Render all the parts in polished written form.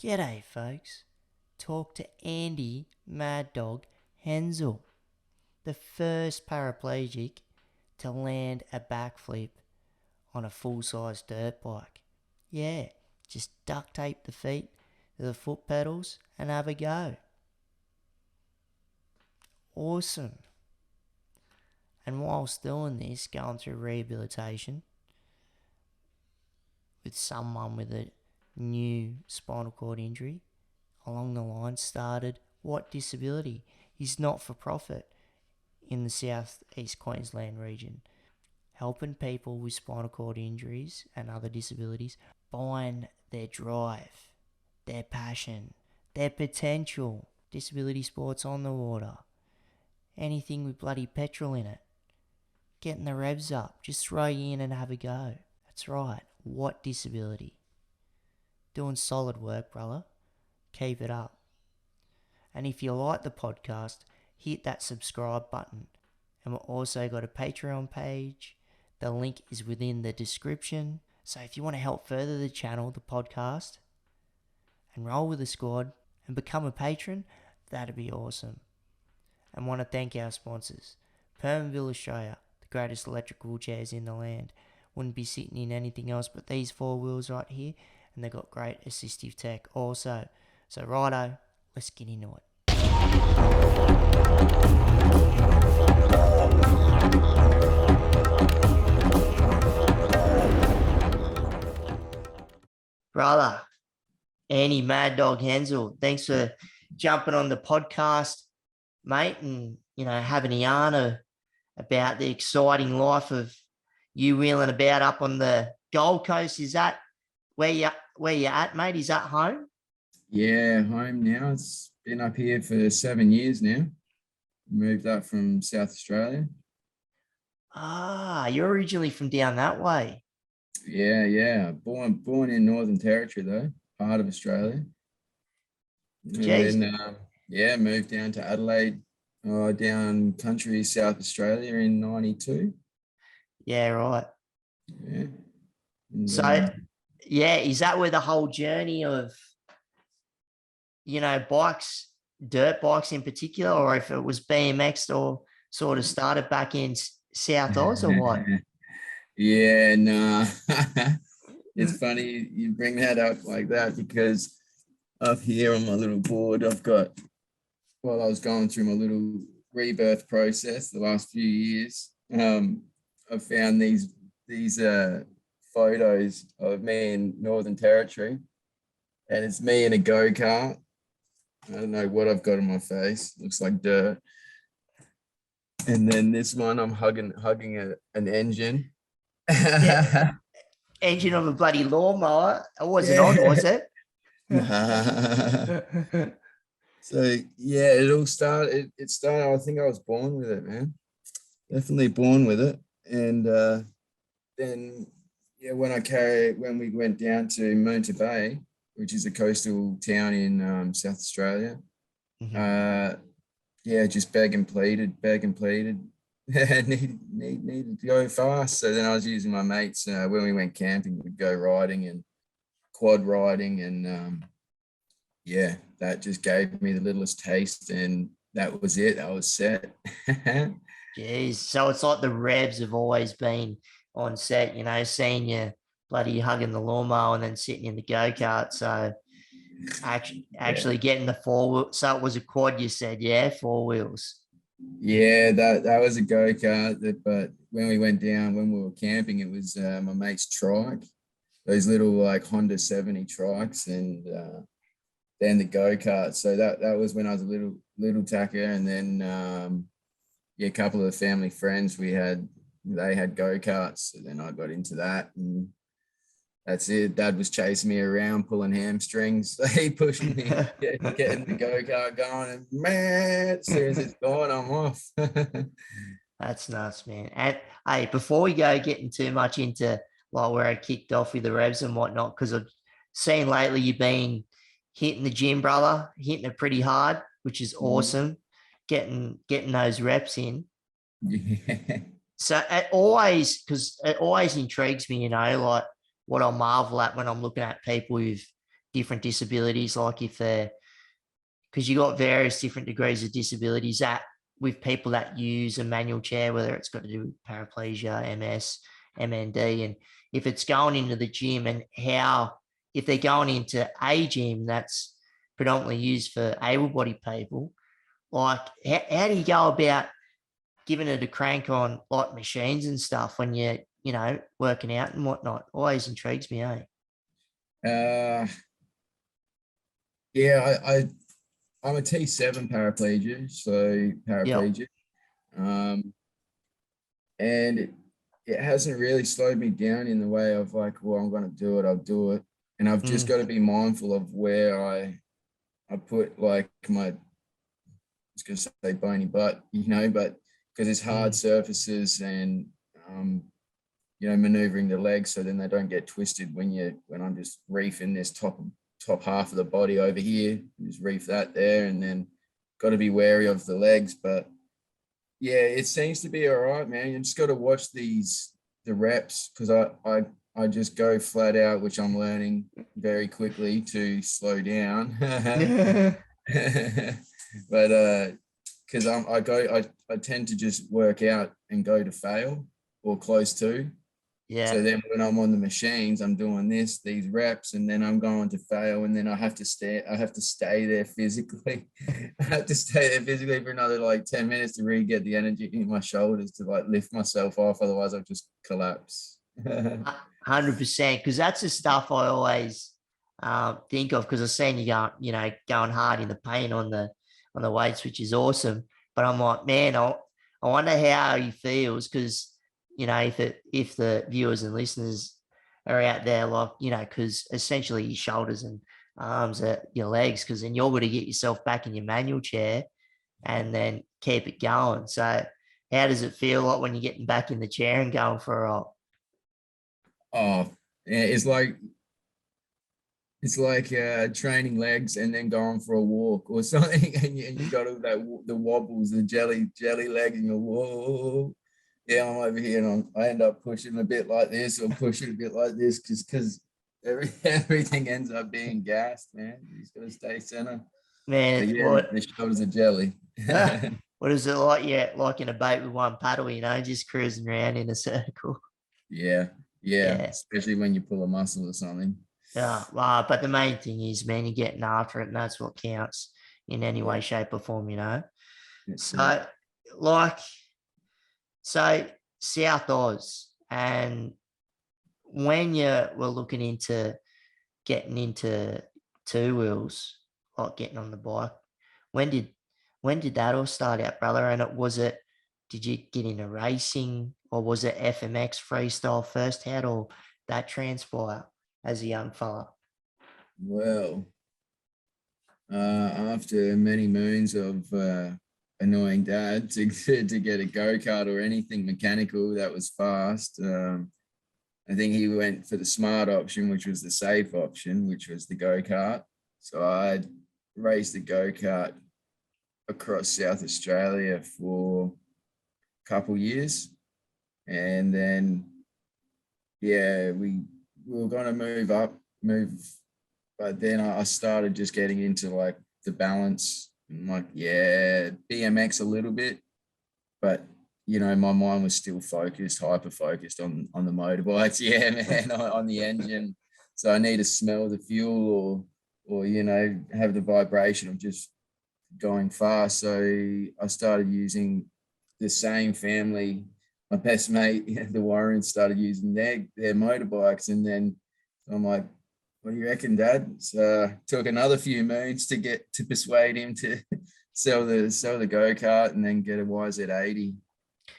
G'day, folks. Talk to Andy Maddog Hensel, the first paraplegic to land a backflip on a full-size dirt bike. Yeah, just duct tape the feet to the foot pedals and have a go. Awesome. And whilst doing this, going through rehabilitation with someone with a new spinal cord injury, along the line started What Disability? He's not for profit in the South East Queensland region, helping people with spinal cord injuries and other disabilities find their drive, their passion, their potential. Disability sports on the water, anything with bloody petrol in it, getting the revs up, just throw you in and have a go. That's right, What Disability? Doing solid work, brother. Keep it up. And if you like the podcast, hit that subscribe button. And we've also got a Patreon page. The link is within the description. So if you want to help further the channel, the podcast, and roll with the squad and become a patron, that'd be awesome. And want to thank our sponsors. Permanville Australia, the greatest electric wheelchairs in the land. Wouldn't be sitting in anything else but these four wheels right here. And they've got great assistive tech also. So righto, let's get into it. Brother, Andy Maddog Hensel, thanks for jumping on the podcast, mate, and having a yarn about the exciting life of you wheeling about up on the Gold Coast. Is that where you at, mate? Is that home? Yeah, home now. It's been up here for 7 years now. Moved up from South Australia. Ah, you're originally from down that way. Yeah. Born in Northern Territory though, part of Australia. Jeez. And then moved down to Adelaide, down country South Australia in '92. Yeah, right. Yeah. And, So, is that where the whole journey of bikes, dirt bikes in particular, or if it was BMX or sort of started back in South Oz or what? Yeah, no. It's funny you bring that up like that because up here on my little board, while I was going through my little rebirth process the last few years, I found these photos of me in Northern Territory, and it's me in a go-kart. I don't know what I've got on my face. Looks like dirt. And then this one, I'm hugging an engine. Yeah. Engine of a bloody lawnmower. It wasn't on, was it? So yeah, it all started. It started. I think I was born with it, man. Definitely born with it. And then when we went down to Moonta Bay, which is a coastal town in South Australia. Mm-hmm. Just beg and pleaded. needed to go fast. So then I was using my mates when we went camping, we'd go riding and quad riding, and that just gave me the littlest taste, and that was it. I was set. Jeez, so it's like the revs have always been on set, seeing you bloody hugging the lawnmower and then sitting in the go-kart. So actually getting the four wheel. So it was a quad, you said, yeah, 4 wheels. Yeah, that was a go-kart. But when we went down, when we were camping, it was my mate's trike, those little like Honda 70 trikes, and then the go-kart. So that was when I was a little tacker, and then a couple of the family friends they had go-karts, so then I got into that, and that's it. Dad was chasing me around, pulling hamstrings. He pushed me, getting the go-kart going, and man, as soon as it's gone, I'm off. That's nuts, man. And hey, before we go getting too much into like where I kicked off with the revs and whatnot, because I've seen lately you've been hitting the gym, brother, hitting it pretty hard, which is awesome. Getting those reps in. Yeah. So it always intrigues me, like what I marvel at when I'm looking at people who've different disabilities, like if they're, because you got various different degrees of disabilities that with people that use a manual chair, whether it's got to do with paraplegia, MS, MND, and if it's going into the gym and how, if they're going into a gym that's predominantly used for able-bodied people, like how do you go about giving it a crank on like machines and stuff when you're, working out and whatnot? Always intrigues me, eh? Yeah, I'm a T7 paraplegic, so Yeah. paraplegic. And it hasn't really slowed me down in the way of like, well, I'm going to do it, I'll do it. And I've just got to be mindful of where I put like my, I was going to say bony butt, but because it's hard surfaces and, maneuvering the legs so then they don't get twisted when I'm just reefing this top half of the body over here, just reef that there, and then got to be wary of the legs. But yeah, it seems to be all right, man. You just got to watch the reps, because I just go flat out, which I'm learning very quickly to slow down. But because I tend to just work out and go to fail or close to. Yeah. So then when I'm on the machines, I'm doing these reps, and then I'm going to fail, and then I have to stay there physically. I have to stay there physically for another like 10 minutes to really get the energy in my shoulders to like lift myself off. Otherwise I'll just collapse. 100%, because that's the stuff I always think of, because I've seen you going hard in the paint on the weights, which is awesome. But I'm like, man, I wonder how he feels, because if the viewers and listeners are out there, like, because essentially your shoulders and arms are your legs, because then you're going to get yourself back in your manual chair and then keep it going. So how does it feel like when you're getting back in the chair and going for a ride? Oh, yeah, it's like training legs and then going for a walk or something, and you got all the wobbles, the jelly legs, and you go, whoa. Yeah, I'm over here, and I end up pushing a bit like this or pushing a bit like this, because everything ends up being gassed, man. You just got to stay center. Man, But yeah, what the shoulders are jelly. what is it like? Yeah, like in a boat with one paddle, just cruising around in a circle. Yeah, Yeah. especially when you pull a muscle or something. Yeah. But the main thing is, man, you're getting after it, and that's what counts in any way, shape, or form. That's it. So, like, so South Oz, and when you were looking into getting into two wheels, like getting on the bike, when did that all start out, brother? And did you get into racing, or was it FMX freestyle first? How did all that transpire as a young fella? Well, after many moons of annoying dad to get a go-kart or anything mechanical that was fast, I think he went for the smart option, which was the safe option, which was the go-kart. So I raced the go-kart across South Australia for a couple years. And then, yeah, we were going to move. But then I started just getting into like the balance, and like, yeah, BMX a little bit, but my mind was still hyper focused on the motorbikes. Yeah, man, on the engine. So I need to smell the fuel or have the vibration of just going fast. So I started using the same family. My best mate, the Warrens, started using their motorbikes, and then I'm like, what do you reckon, Dad? So took another few moons to persuade him to sell the go-kart and then get a YZ80.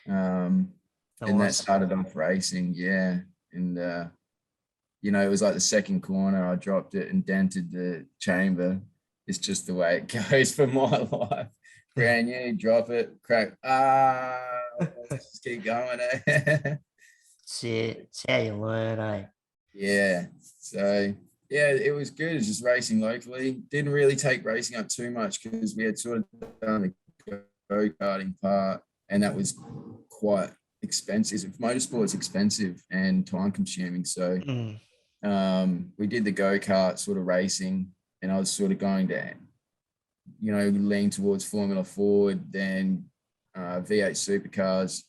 And that started off racing, yeah. And it was like the second corner, I dropped it and dented the chamber. It's just the way it goes for my life. Brand new, drop it, crack. Let's just keep going. It's it. It's how you learn, eh? Yeah. So yeah, it was good. It's just racing locally. Didn't really take racing up too much because we had sort of done the go-karting part, and that was quite expensive. Motorsport's expensive and time consuming. So we did the go-kart sort of racing, and I was sort of going to, lean towards Formula Ford, then V8 supercars,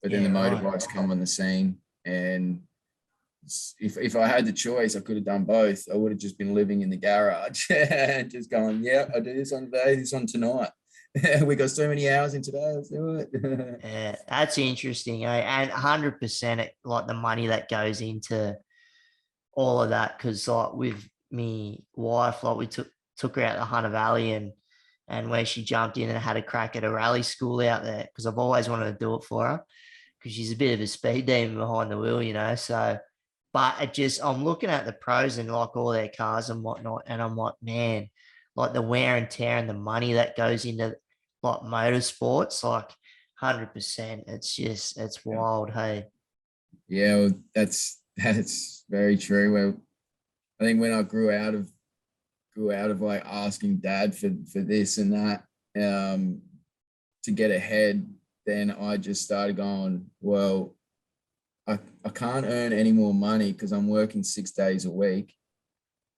but then Yeah, the right. motorbikes come on the scene. And if I had the choice, I could have done both. I would have just been living in the garage and just going, yeah, I do this on today, this on tonight. We got so many hours in today, let's do it. Yeah, that's interesting, eh? And 100% like the money that goes into all of that, because like with me wife, like we took her out to Hunter Valley, and where she jumped in and had a crack at a rally school out there, because I've always wanted to do it for her, because she's a bit of a speed demon behind the wheel, So, but I'm looking at the pros and like all their cars and whatnot, and I'm like, man, like the wear and tear and the money that goes into like motorsports, like 100%. It's wild, hey. Yeah, well, that's very true. Well, I think when I grew out of like asking dad for this and that, to get ahead, then I just started going, well, I can't earn any more money because I'm working 6 days a week,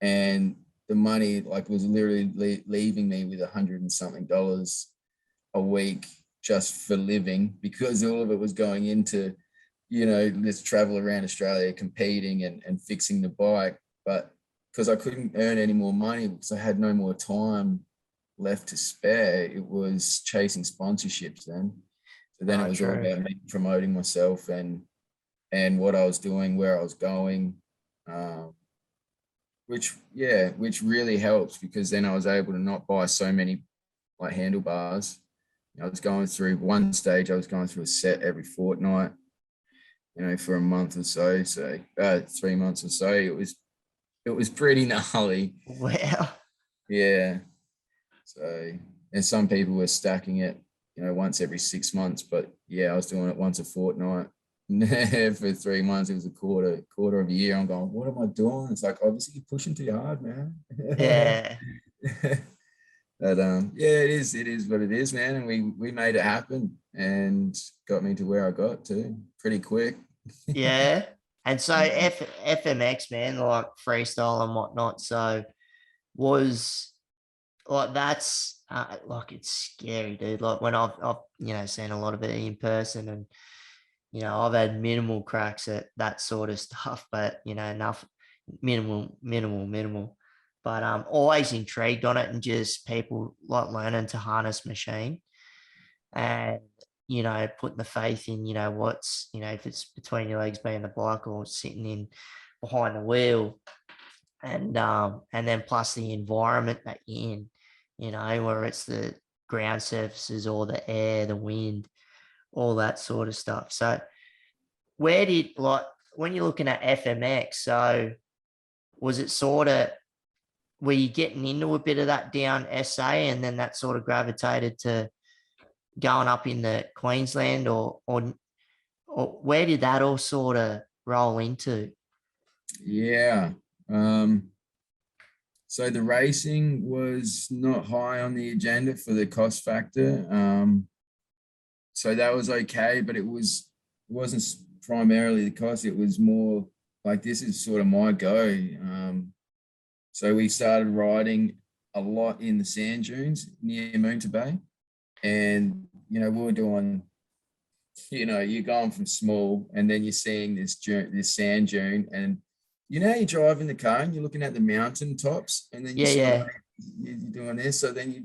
and the money like was literally leaving me with $100 and something a week just for living, because all of it was going into, let's travel around Australia competing and fixing the bike. But because I couldn't earn any more money because I had no more time left to spare, it was chasing sponsorships then. So then it Oh, was all true. about me promoting myself and what I was doing, where I was going, um, which really helps, because then I was able to not buy so many like handlebars. I was going through one stage, I was going through a set every fortnight, for a month or so. So 3 months or so, it was pretty gnarly. Wow. Yeah. So, and some people were stacking it, once every 6 months, but yeah, I was doing it once a fortnight. For 3 months. It was a quarter of a year. I'm going, what am I doing? It's like, obviously you're pushing too hard, man. Yeah. But yeah, it is what it is, man. And we made it happen and got me to where I got to pretty quick. Yeah. And so FMX, man, like freestyle and whatnot. So was like that's like it's scary, dude. Like when I've seen a lot of it in person, and I've had minimal cracks at that sort of stuff, but enough minimal. But always intrigued on it, and just people like learning to harness machine, and putting the faith in what's if it's between your legs being the bike or sitting in behind the wheel, and then plus the environment that you're in, where it's the ground surfaces or the air, the wind, all that sort of stuff. So where did, like, when you're looking at FMX, so was it sort of, were you getting into a bit of that down SA, and then that sort of gravitated to going up in the Queensland, or where did that all sort of roll into? Yeah. So the racing was not high on the agenda for the cost factor. So that was okay, but it wasn't primarily the cost. It was more like, this is sort of my go. So we started riding a lot in the sand dunes near Moonta Bay, and we were doing, you're going from small, and then you're seeing this sand dune, and you drive in the car and you're looking at the mountain tops, and then you Yeah, sort of, yeah. you're doing this, so then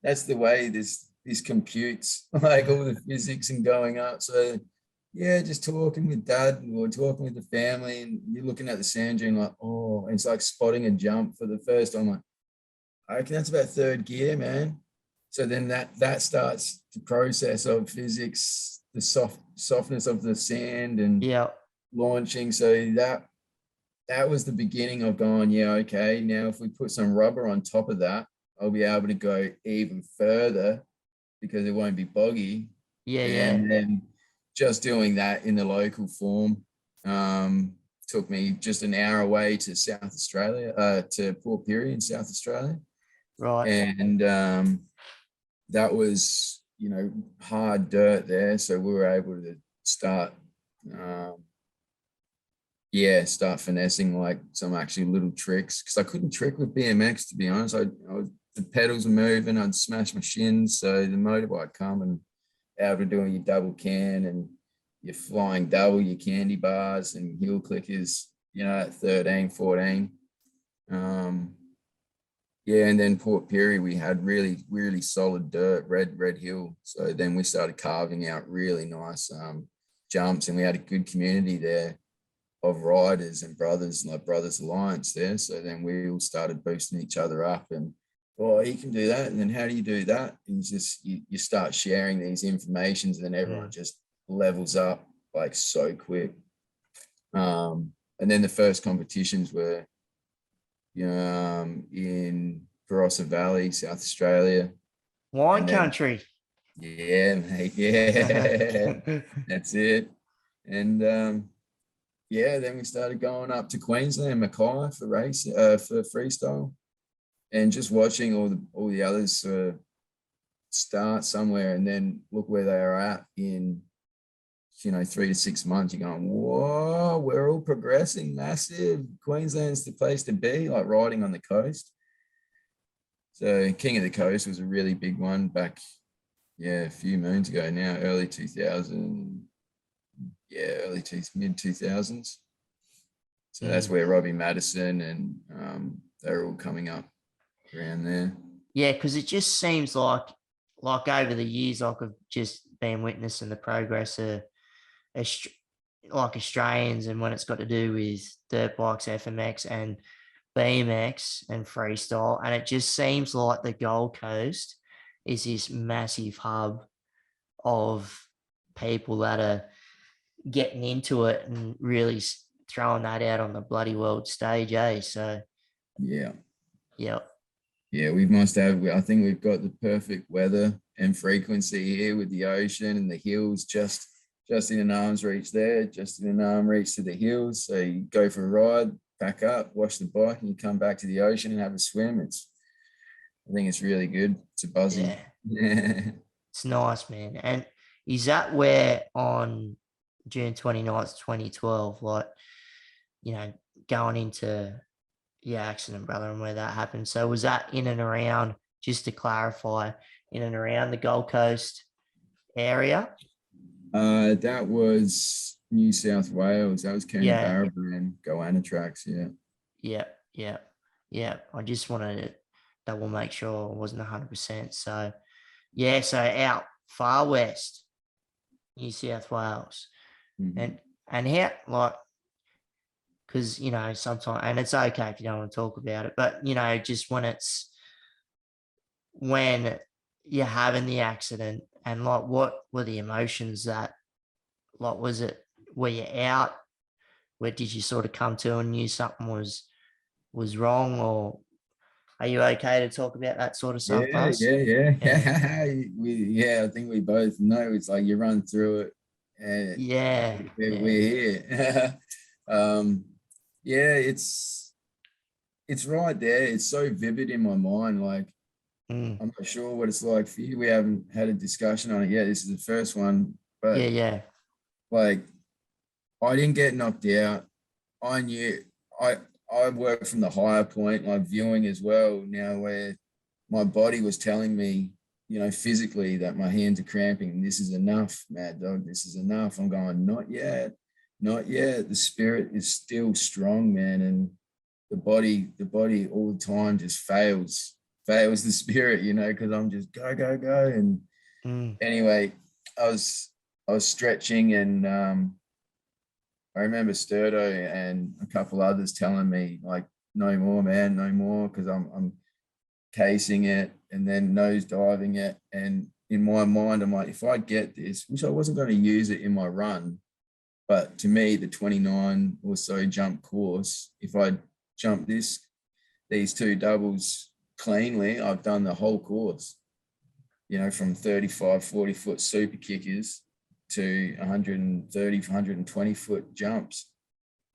that's the way this computes, like all the physics and going up. So yeah, just talking with dad or talking with the family, and you're looking at the sand dune like, oh, it's like spotting a jump for the first time. Like, I reckon that's about third gear, man. So then that starts the process of physics, the softness of the sand and Yeah. launching. So that was the beginning of going, yeah, okay, now if we put some rubber on top of that, I'll be able to go even further because it won't be boggy. Yeah, yeah. And then just doing that in the local form took me just an hour away to South Australia, to Port Pirie in South Australia. Right. And that was, hard dirt there. So we were able to start yeah, start finessing like some actually little tricks because I couldn't trick with BMX, to be honest. The pedals were moving, I'd smash my shins. So the motorbike come and able to do your double can and your flying double, your candy bars and heel clickers, at 13, 14. Yeah, and then Port Pirie, we had really, really solid dirt, red hill. So then we started carving out really nice jumps, and we had a good community there of riders and brothers, like Brothers Alliance there. So then we all started boosting each other up and, oh, you can do that. And then how do you do that? And you start sharing these informations, and then everyone just levels up like so quick. And then the first competitions were, in Barossa Valley, South Australia. Wine And then, country. yeah, mate, yeah, that's it. And yeah, then we started going up to Queensland, Mackay for freestyle, and just watching all the others start somewhere, and then look where they are at in 3 to 6 months. You're going, whoa, we're all progressing massive. Queensland's the place to be, like riding on the coast. So King of the Coast was a really big one back, a few moons ago now, early 2000, mid 2000s. So that's where Robbie Madison and they're all coming up around there. Yeah, because it just seems like over the years, like I've just been witnessing the progress of like Australians, and when it's got to do with dirt bikes, FMX, and BMX and freestyle, and it just seems like the Gold Coast is this massive hub of people that are getting into it and really throwing that out on the bloody world stage, eh? So yeah, we must have. I think we've got the perfect weather and frequency here with the ocean and the hills just in an arm's reach there, just in an arm reach to the hills. So you go for a ride, pack up, wash the bike, and you come back to the ocean and have a swim. I think it's really good. It's a buzzing. Yeah. It's nice, man. And is that where on June 29th, 2012, like, going into your accident, brother, and where that happened? So was that in and around, just to clarify, in and around the Gold Coast area? That was New South Wales. That was Coonabarabran and Goanna tracks. Yeah. I just wanted to double make sure I wasn't 100%. So, so out far west, New South Wales. Mm-hmm. And how, like, because, sometimes, and it's okay if you don't want to talk about it, but, just when you're having the accident, and like, what were the emotions that, like, were you out? Where did you sort of come to and knew something was wrong, or are you okay to talk about that sort of stuff, Yeah. Buzz? I think we both know it's like you run through it and we're here. It's right there. It's so vivid in my mind. Like, I'm not sure what it's like for you. We haven't had a discussion on it yet. This is the first one, but like, I didn't get knocked out. I knew I work from the higher point, like viewing as well now, where my body was telling me, physically that my hands are cramping and this is enough, Mad Dog, this is enough. I'm going, not yet. The spirit is still strong, man. And the body all the time just fails the spirit, because I'm just go. And anyway, I was stretching, and I remember Sturdo and a couple others telling me, like, no more, man, no more, because I'm casing it and then nose diving it. And in my mind, I'm like, if I get this, which I wasn't going to use it in my run, but to me, the 29 or so jump course, if I jump these two doubles cleanly, I've done the whole course, from 35, 40 foot super kickers to 130, 120 foot jumps,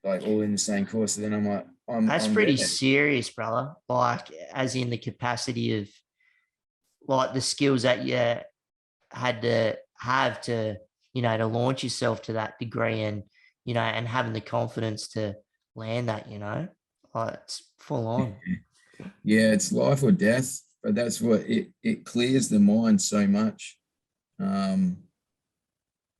like all in the same course. So then I'm like, that's I'm pretty there. serious, brother. Like, as in the capacity of, like, the skills that you had to have to, to launch yourself to that degree, and and having the confidence to land that, like it's full on. Yeah, it's life or death, but that's what it clears the mind so much. Um,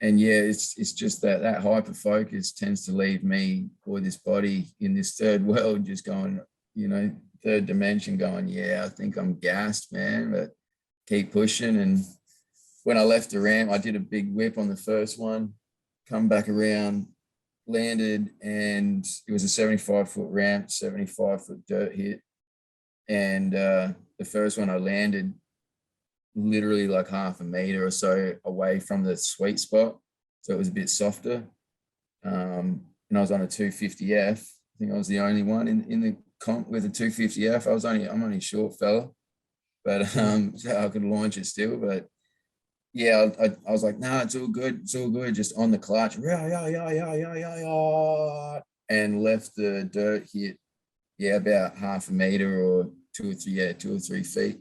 and yeah, it's just that hyper focus tends to leave me or this body in this third world, just going, third dimension, going, yeah, I think I'm gassed, man, but keep pushing. And when I left the ramp, I did a big whip on the first one, come back around, landed, and it was a 75-foot ramp, 75-foot dirt hit. And the first one I landed literally like half a meter or so away from the sweet spot. So it was a bit softer. And I was on a 250F. I think I was the only one in the comp with a 250F. I'm only a short fella, but so I could launch it still. But yeah, I was like, nah, it's all good. It's all good. Just on the clutch. And left the dirt hit, about half a meter or 2 or 3 feet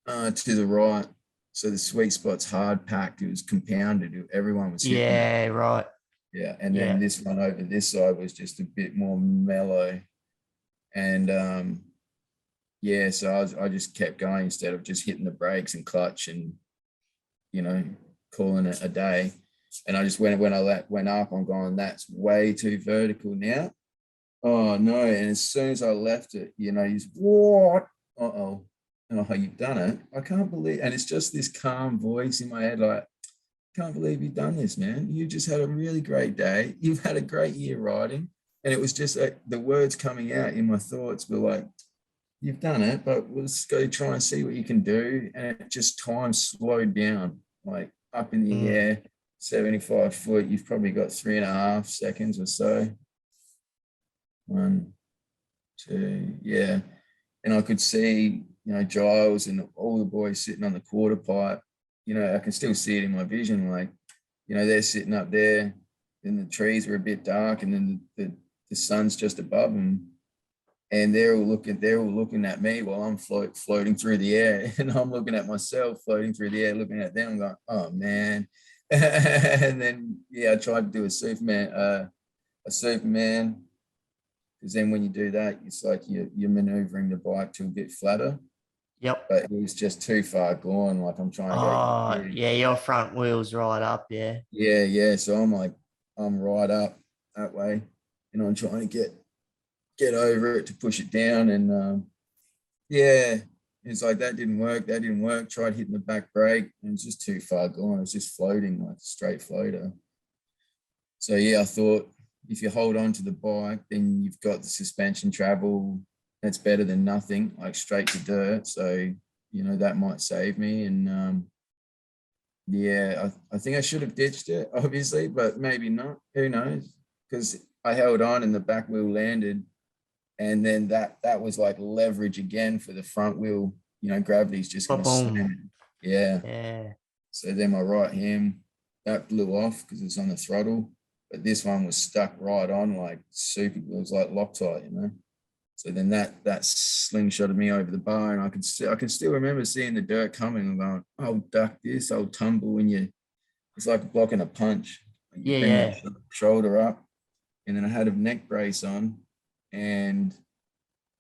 to the right. So the sweet spot's hard packed. It was compounded. Everyone was hitting it. Yeah, right. Yeah. And then Yeah. this one over this side was just a bit more mellow. And so I just kept going instead of just hitting the brakes and clutch and, calling it a day. And I just when I went up, I'm going, that's way too vertical now. Oh no. And as soon as I left it, he's what? Uh-oh. Oh, you've done it. I can't believe, and it's just this calm voice in my head, like, can't believe you've done this, man. You just had a really great day. You've had a great year riding. And it was just like the words coming out in my thoughts were like, you've done it, but let's go try and see what you can do. And it just time slowed down, like up in the air, 75 foot. You've probably got 3.5 seconds or so. 1, 2, yeah. And I could see, Giles and all the boys sitting on the quarter pipe. I can still see it in my vision. Like, they're sitting up there, and the trees were a bit dark, and then the sun's just above them, and they're all looking at me while I'm floating through the air, and I'm looking at myself floating through the air, looking at them, going, oh man. And then I tried to do a Superman, because then when you do that, it's like you're maneuvering the bike to a bit flatter. Yep. But it was just too far gone. Like I'm trying to go. Oh, yeah, your front wheel's right up, yeah. Yeah. So I'm right up that way, and I'm trying to get over it to push it down. And it's like that didn't work. Tried hitting the back brake, and it's just too far gone. It's just floating like a straight floater. So I thought if you hold on to the bike, then you've got the suspension travel. That's better than nothing, like straight to dirt. So, that might save me. And I think I should have ditched it, obviously, but maybe not. Who knows? Because I held on and the back wheel landed. And then that was like leverage again for the front wheel. Gravity's just going to slam it. Yeah. Yeah. So then my right hand, that blew off because it's on the throttle. But this one was stuck right on, like super. It was like Loctite. So then that slingshotted me over the bar, and I can still remember seeing the dirt coming and going, "I'll duck this, I'll tumble." And it's like blocking a punch. You bring that shoulder up, and then I had a neck brace on, and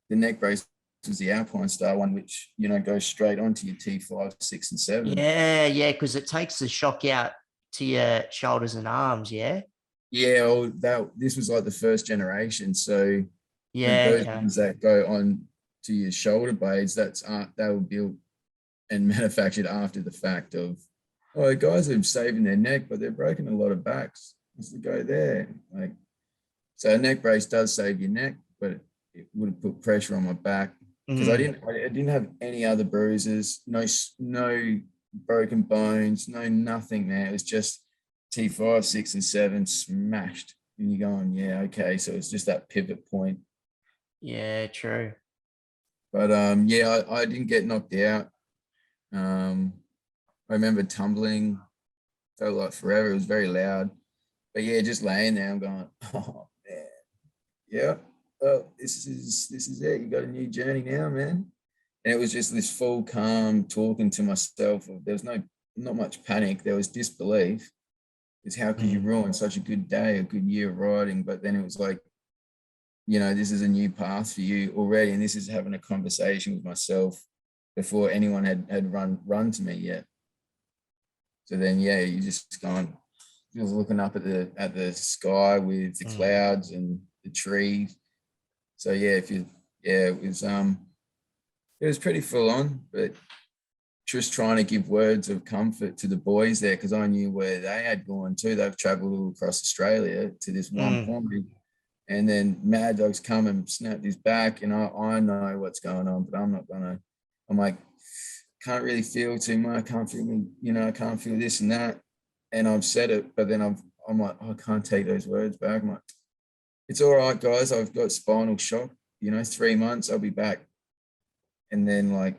the neck brace was the Alpine Star one, which goes straight onto your T5, 6, and 7. Yeah, because it takes the shock out to your shoulders and arms. Yeah. Yeah, this was like the first generation. So those Okay. ones that go on to your shoulder blades, they were built and manufactured after the fact of, the guys are saving their neck, but they're breaking a lot of backs. What's the go there? Like, so a neck brace does save your neck, but it would have put pressure on my back because I didn't have any other bruises, no broken bones, no nothing, man. It was just T5, 6, and 7 smashed. And you're going, yeah, okay. So it's just that pivot point. Yeah, true. But I didn't get knocked out. I remember tumbling, felt like forever. It was very loud. But just laying there, I'm going, oh man, yeah. Well, this is it. You got a new journey now, man. And it was just this full calm talking to myself. There was not much panic. There was disbelief. It's how could you ruin such a good day, a good year of riding? But then it was like, this is a new path for you already. And this is having a conversation with myself before anyone had run to me yet. So then, you just going, I was looking up at the sky with the clouds and the trees. So it was pretty full on, but just trying to give words of comfort to the boys there, because I knew where they had gone too. They've traveled all across Australia to this one point. And then Maddog's come and snapped his back, and I know what's going on, but I'm like, can't really feel too much. I can't feel, I can't feel this and that. And I've said it, but then I'm like, I can't take those words back. I'm like, it's all right, guys. I've got spinal shock, 3 months, I'll be back. And then like,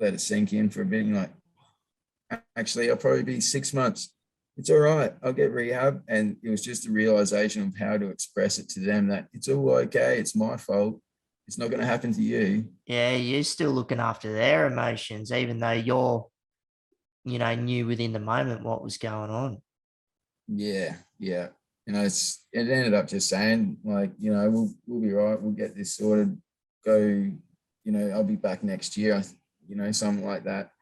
let it sink in for a bit. And like, actually, I'll probably be 6 months. It's all right. I'll get rehab. And it was just a realization of how to express it to them that it's all okay. It's my fault. It's not going to happen to you. Yeah, you're still looking after their emotions, even though you're, knew within the moment what was going on. Yeah. It ended up just saying like, we'll be right. We'll get this sorted. Go, I'll be back next year. Something like that.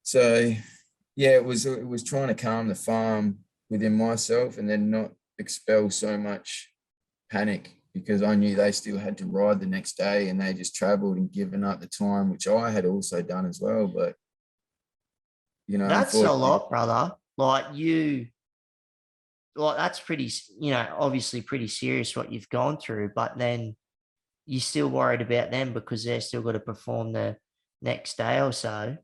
So it was trying to calm the farm within myself and then not expel so much panic, because I knew they still had to ride the next day and they just traveled and given up the time, which I had also done as well. But, That's a lot, brother. That's pretty, obviously pretty serious what you've gone through, but then you're still worried about them because they're still got to perform the next day or so.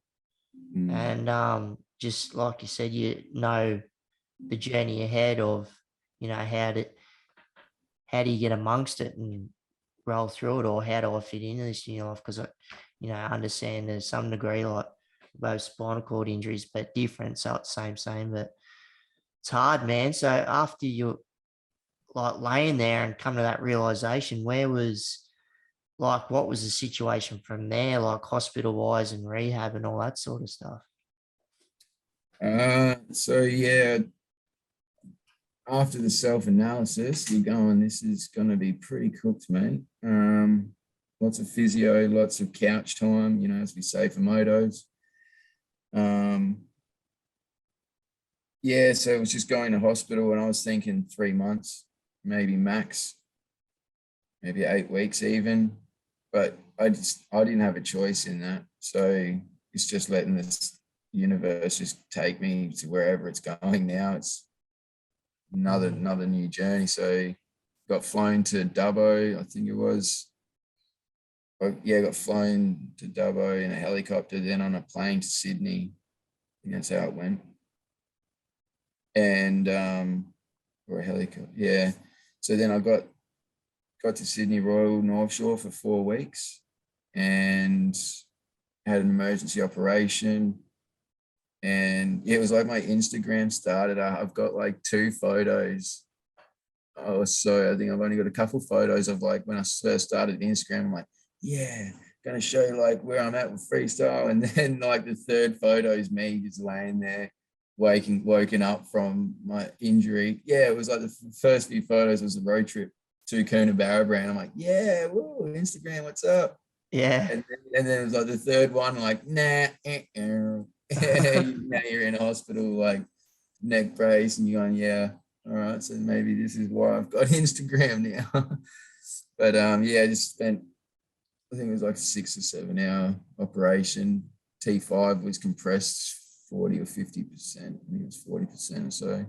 And just like you said, the journey ahead of, how do you get amongst it and roll through it, or how do I fit into this in your life? Because I understand there's some degree like both spinal cord injuries, but different. So it's same, but it's hard, man. So after you're like laying there and come to that realization, what was the situation from there, like hospital wise and rehab and all that sort of stuff? After the self-analysis, you're going, this is going to be pretty cooked, mate. Lots of physio, lots of couch time, as we say for motos. So it was just going to hospital, and I was thinking 3 months, maybe max, maybe 8 weeks even. But I didn't have a choice in that. So it's just letting this universe just take me to wherever it's going now. It's another new journey. So got flown to Dubbo, I think it was. Got flown to Dubbo in a helicopter, then on a plane to Sydney. And that's how it went. And or a helicopter, yeah. So then I got to Sydney Royal North Shore for 4 weeks and had an emergency operation. And it was like my Instagram started. I've got like 2 photos. I think I've only got a couple photos of like when I first started Instagram. I'm like, gonna show you like where I'm at with freestyle. And then like the 3rd photo is me just laying there, woken up from my injury. It was like the first few photos was the road trip to Coonabarabran. I'm like, whoa, Instagram, what's up? Yeah. And then it was like the 3rd one, like, nah, now you're in hospital, like neck brace, and you're going, all right, so maybe this is why I've got Instagram now. But I just spent, I think it was like a 6 or 7 hour operation. T5 was compressed 40 or 50%. I think it was 40% or so.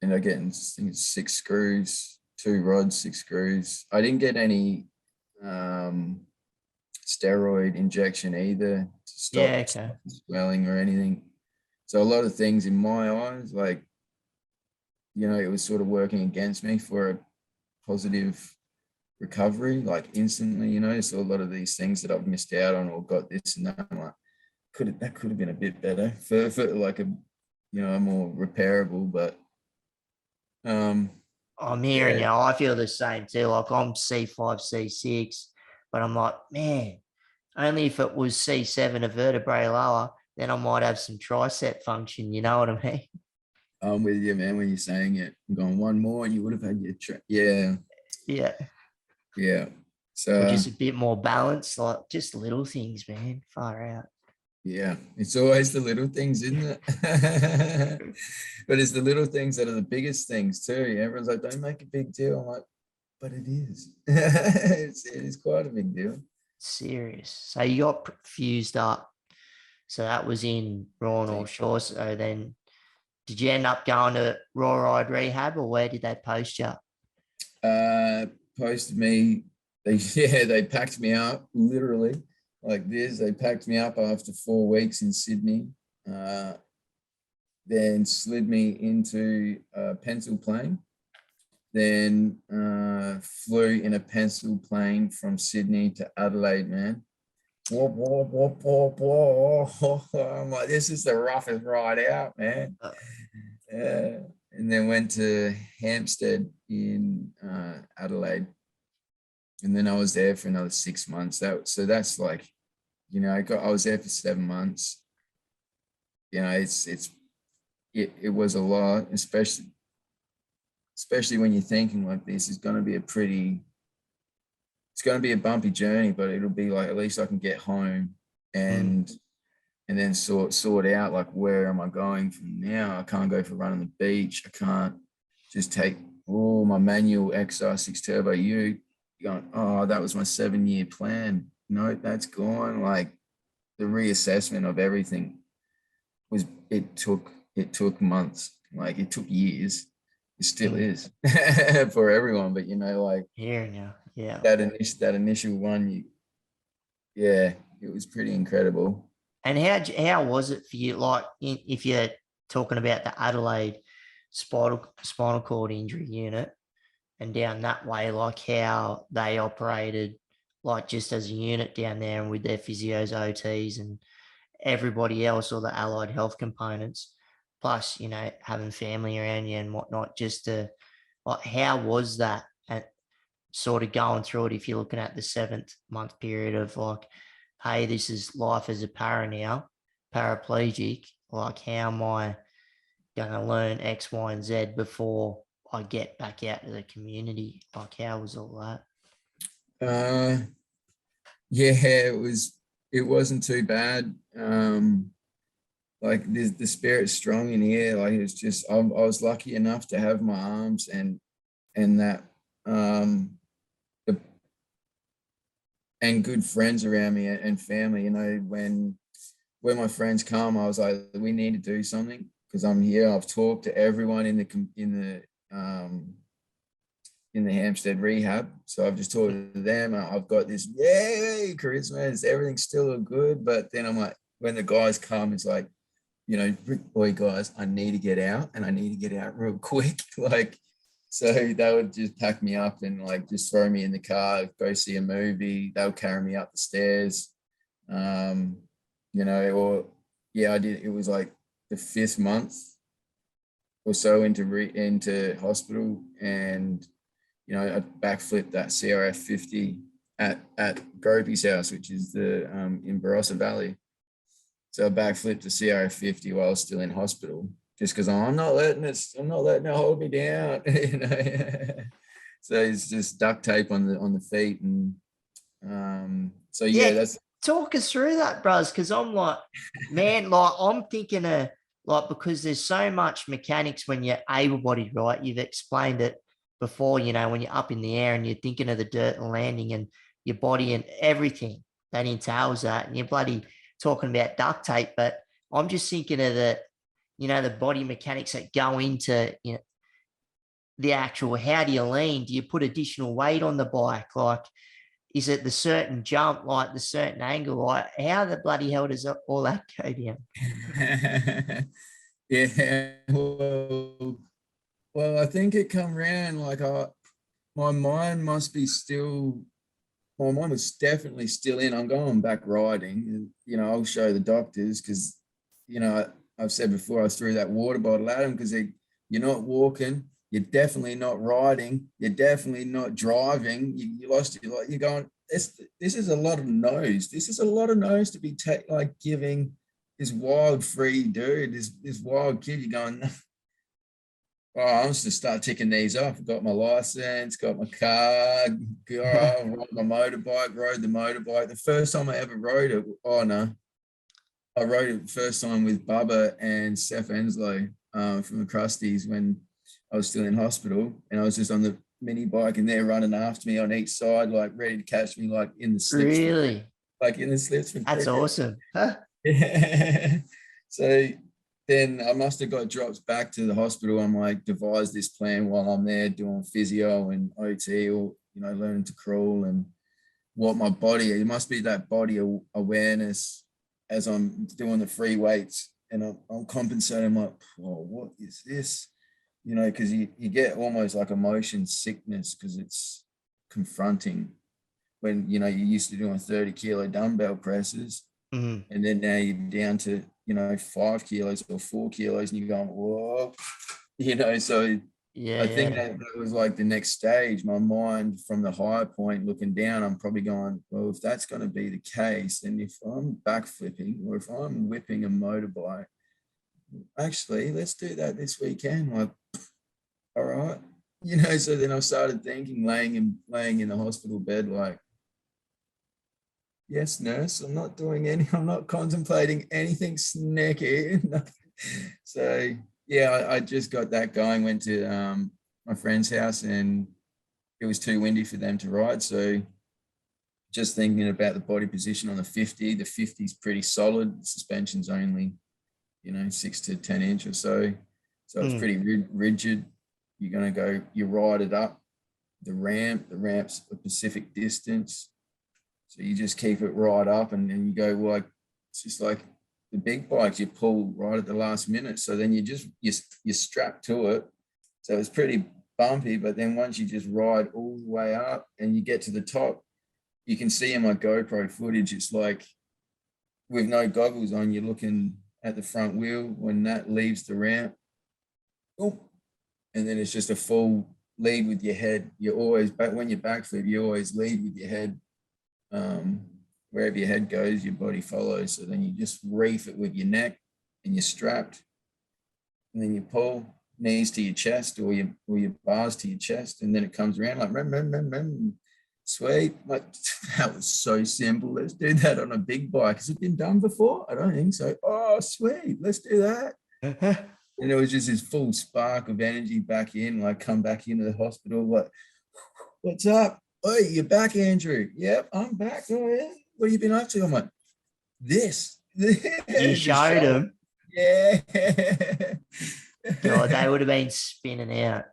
And again, I think it's 6 screws, 2 rods, 6 screws. I didn't get any steroid injection either to stop swelling or anything. So a lot of things in my eyes, like, it was sort of working against me for a positive recovery, like instantly, So a lot of these things that I've missed out on or got this and that, I'm like, that could have been a bit better for like a, more repairable, but I'm hearing you. I feel the same too. Like I'm C5, C6, but I'm like, man, only if it was C7, a vertebrae lower, then I might have some tricep function. You know what I mean? I'm with you, man. When you're saying it, I'm going one more, and you would have had your yeah, Yeah. yeah. Or So just a bit more balance, like just little things, man. Far out. yeah, it's always the little things, isn't it? But it's the little things that are the biggest things too. Everyone's like, don't make a big deal. I'm like, but it is. It is quite a big deal. Serious. So you got fused up. So that was in Raw North Shore. So then did you end up going to Raw Ride Rehab, or where did they post you? Uh, Posted me. They packed me up literally like this. They packed me up after 4 weeks in Sydney. Then slid me into a pencil plane. Then flew in a pencil plane from Sydney to Adelaide, man. Whoa, whoa, whoa, whoa, whoa. I'm like, this is the roughest ride out, man. Uh, And then went to Hampstead in Adelaide. And then I was there for another 6 months. So that's like, I was there for 7 months. It was a lot, especially when you're thinking like this is going to be it's going to be a bumpy journey, but it'll be like, at least I can get home and then sort out like, where am I going from now? I can't go for a run on the beach. I can't just take my manual XR6 Turbo U. Going, oh, that was my 7-year plan. No, that's gone. Like, the reassessment of everything it took months. Like, it took years. It still is for everyone, but like, here now. Yeah. that initial one, it was pretty incredible. And how was it for you? Like, if you're talking about the Adelaide spinal cord injury unit and down that way, like how they operated, like just as a unit down there and with their physios, OTs, and everybody else, or the allied health components, plus having family around you and whatnot. Just to like, how was that? And sort of going through it, if you're looking at the 7th-month period of like, hey, this is life as a para now, paraplegic, like how am I going to learn X, Y, and Z before I get back out to the community? Like, how was all that? Yeah, it wasn't too bad. Like, the spirit's strong in here. Like, it's just, I was lucky enough to have my arms and that the, and good friends around me and family. When my friends come, I was like, we need to do something because I'm here. I've talked to everyone in the Hampstead rehab. So I've just talked to them. I've got this, charisma. Everything's still good. But then I'm like, when the guys come, it's like, boy, guys, I need to get out, and I need to get out real quick. Like, so they would just pack me up and like just throw me in the car, go see a movie. They'll carry me up the stairs. I did. It was like the 5th month or so into hospital, and I backflipped that CRF 50 at Gropey's house, which is the in Barossa Valley. So I backflipped the CRF 50 while I was still in hospital, just because I'm not letting it hold me down. So it's just duct tape on the feet, and so that's. Talk us through that, bros, because I'm like, man, like I'm thinking of like, because there's so much mechanics when you're able-bodied, right? You've explained it before, when you're up in the air and you're thinking of the dirt and landing and your body and everything that entails that, and you're bloody talking about duct tape, but I'm just thinking of the body mechanics that go into, the actual, how do you lean? Do you put additional weight on the bike? Like, is it the certain jump, like the certain angle? Like, how the bloody hell does all that go down? Yeah, well, I think it come around like my mind must be still. My mind was definitely still in. I'm going back riding, and I'll show the doctors because I've said before I threw that water bottle at them because you're not walking, you're definitely not riding, you're definitely not driving. You lost it. Like, you're going. This is a lot of no's. This is a lot of no's to be giving this wild free dude, this wild kid. You're going. Oh, I was to start ticking these off. Got my license, got my car, rode my motorbike, rode the motorbike. The first time I ever rode it, oh no, I rode it first time with Bubba and Seth Enslow from the Crusties when I was still in hospital, and I was just on the mini bike, and they're running after me on each side, like ready to catch me, like in the slips, Really? like in the slips for That's cricket. awesome. Huh? Yeah. So then I must have got dropped back to the hospital. I'm like, devised this plan while I'm there doing physio and OT, or learning to crawl, and what my body, it must be that body awareness as I'm doing the free weights, and I'm compensating. I'm like, oh, what is this? Because you get almost like a motion sickness because it's confronting when, you're used to doing 30 kilo dumbbell presses, Mm. and then now you're down to, 5 kilos or 4 kilos, and you're going, whoa, so Yeah, I think yeah. that was like the next stage. My mind from the high point looking down, I'm probably going, well, if that's going to be the case, then if I'm backflipping or if I'm whipping a motorbike, actually, let's do that this weekend. Like, all right. So then I started thinking, laying in the hospital bed, like, yes, nurse, I'm not contemplating anything snacky. So yeah, I just got that going, went to my friend's house, and it was too windy for them to ride. So just thinking about the body position on the 50, the 50 is pretty solid. The suspension's only, 6 to 10 inch or so. So it's Mm. pretty rigid. You're going to go, you ride it up the ramp's a Pacific distance. So you just keep it right up, and then you go, like, it's just like the big bikes, you pull right at the last minute. So then you're strapped to it. So it's pretty bumpy, but then once you just ride all the way up and you get to the top, you can see in my GoPro footage, it's like with no goggles on, you're looking at the front wheel when that leaves the ramp. Oh, and then it's just a full lead with your head. You're always back when you backflip, you always lead with your head. Wherever your head goes, your body follows. So then you just reef it with your neck, and you're strapped, and then you pull knees to your chest, or your bars to your chest, and then it comes around like sweet. Like, that was so simple. Let's do that on a big bike. Has it been done before? I don't think so. Oh, sweet. Let's do that. And it was just this full spark of energy back in, like come back into the hospital. Like, what's up? Oh, you're back, Andrew. Yep, I'm back. Oh, yeah. What have you been up to? I'm like, this. You Just showed show it. them. Yeah. God, they would have been spinning out.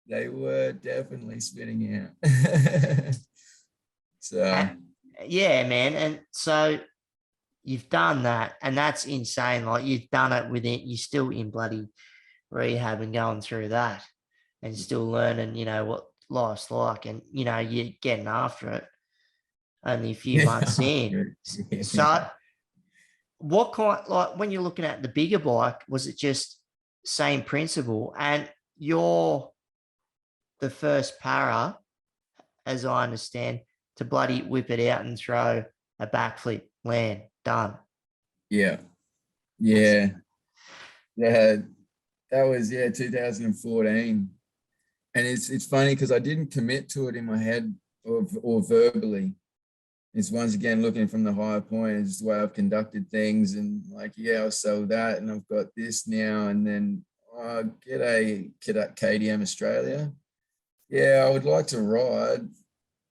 They were definitely spinning out. So, Yeah, man. And so you've done that, and that's insane. Like, you've done it with it. You're still in bloody rehab and going through that, and still learning, what life's like, and you're getting after it. Only a few months in. So, what kind, like, when you're looking at the bigger bike, was it just same principle? And you're the first para, as I understand, to bloody whip it out and throw a backflip, land, done. yeah. That's Yeah. Yeah. That was 2014. And it's funny because I didn't commit to it in my head or verbally. It's once again looking from the higher point. It's the way I've conducted things, and like, I'll sell that, and I've got this now, and then g'day, KDM Australia. Yeah, I would like to ride.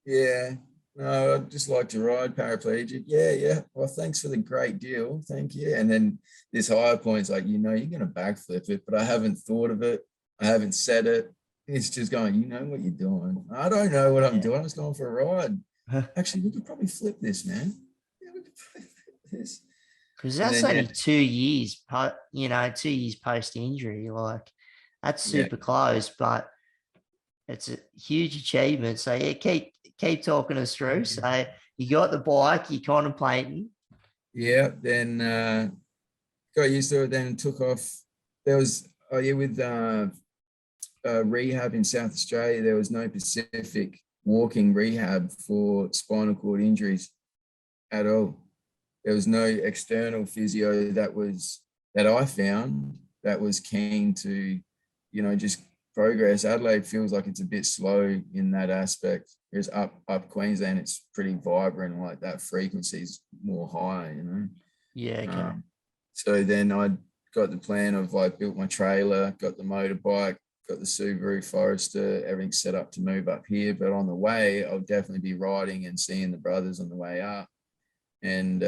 Yeah, no, I'd just like to ride Paraplegic. Yeah. Well, thanks for the great deal. Thank you. And then this higher point's like, you're going to backflip it, but I haven't thought of it. I haven't said it. It's just going, you know what you're doing. I don't know what I'm doing. I'm just going for a ride. Actually, we could probably flip this, man. Yeah, we could probably flip this. because And that's then, only 2 years, 2 years post injury. Like, that's super close, but it's a huge achievement. So yeah, keep talking us through. So you got the bike, you're contemplating. yeah, then got used to it, then took off. There was, with rehab in South Australia, there was no Pacific walking rehab for spinal cord injuries at all. There was no external physio that I found that was keen to, just progress. Adelaide feels like it's a bit slow in that aspect. Whereas up Queensland, it's pretty vibrant. Like that frequency is more high, you know. Yeah, okay. So then I got the plan of like built my trailer, got the motorbike, got the Subaru Forester, everything set up to move up here. But on the way, I'll definitely be riding and seeing the brothers on the way up. And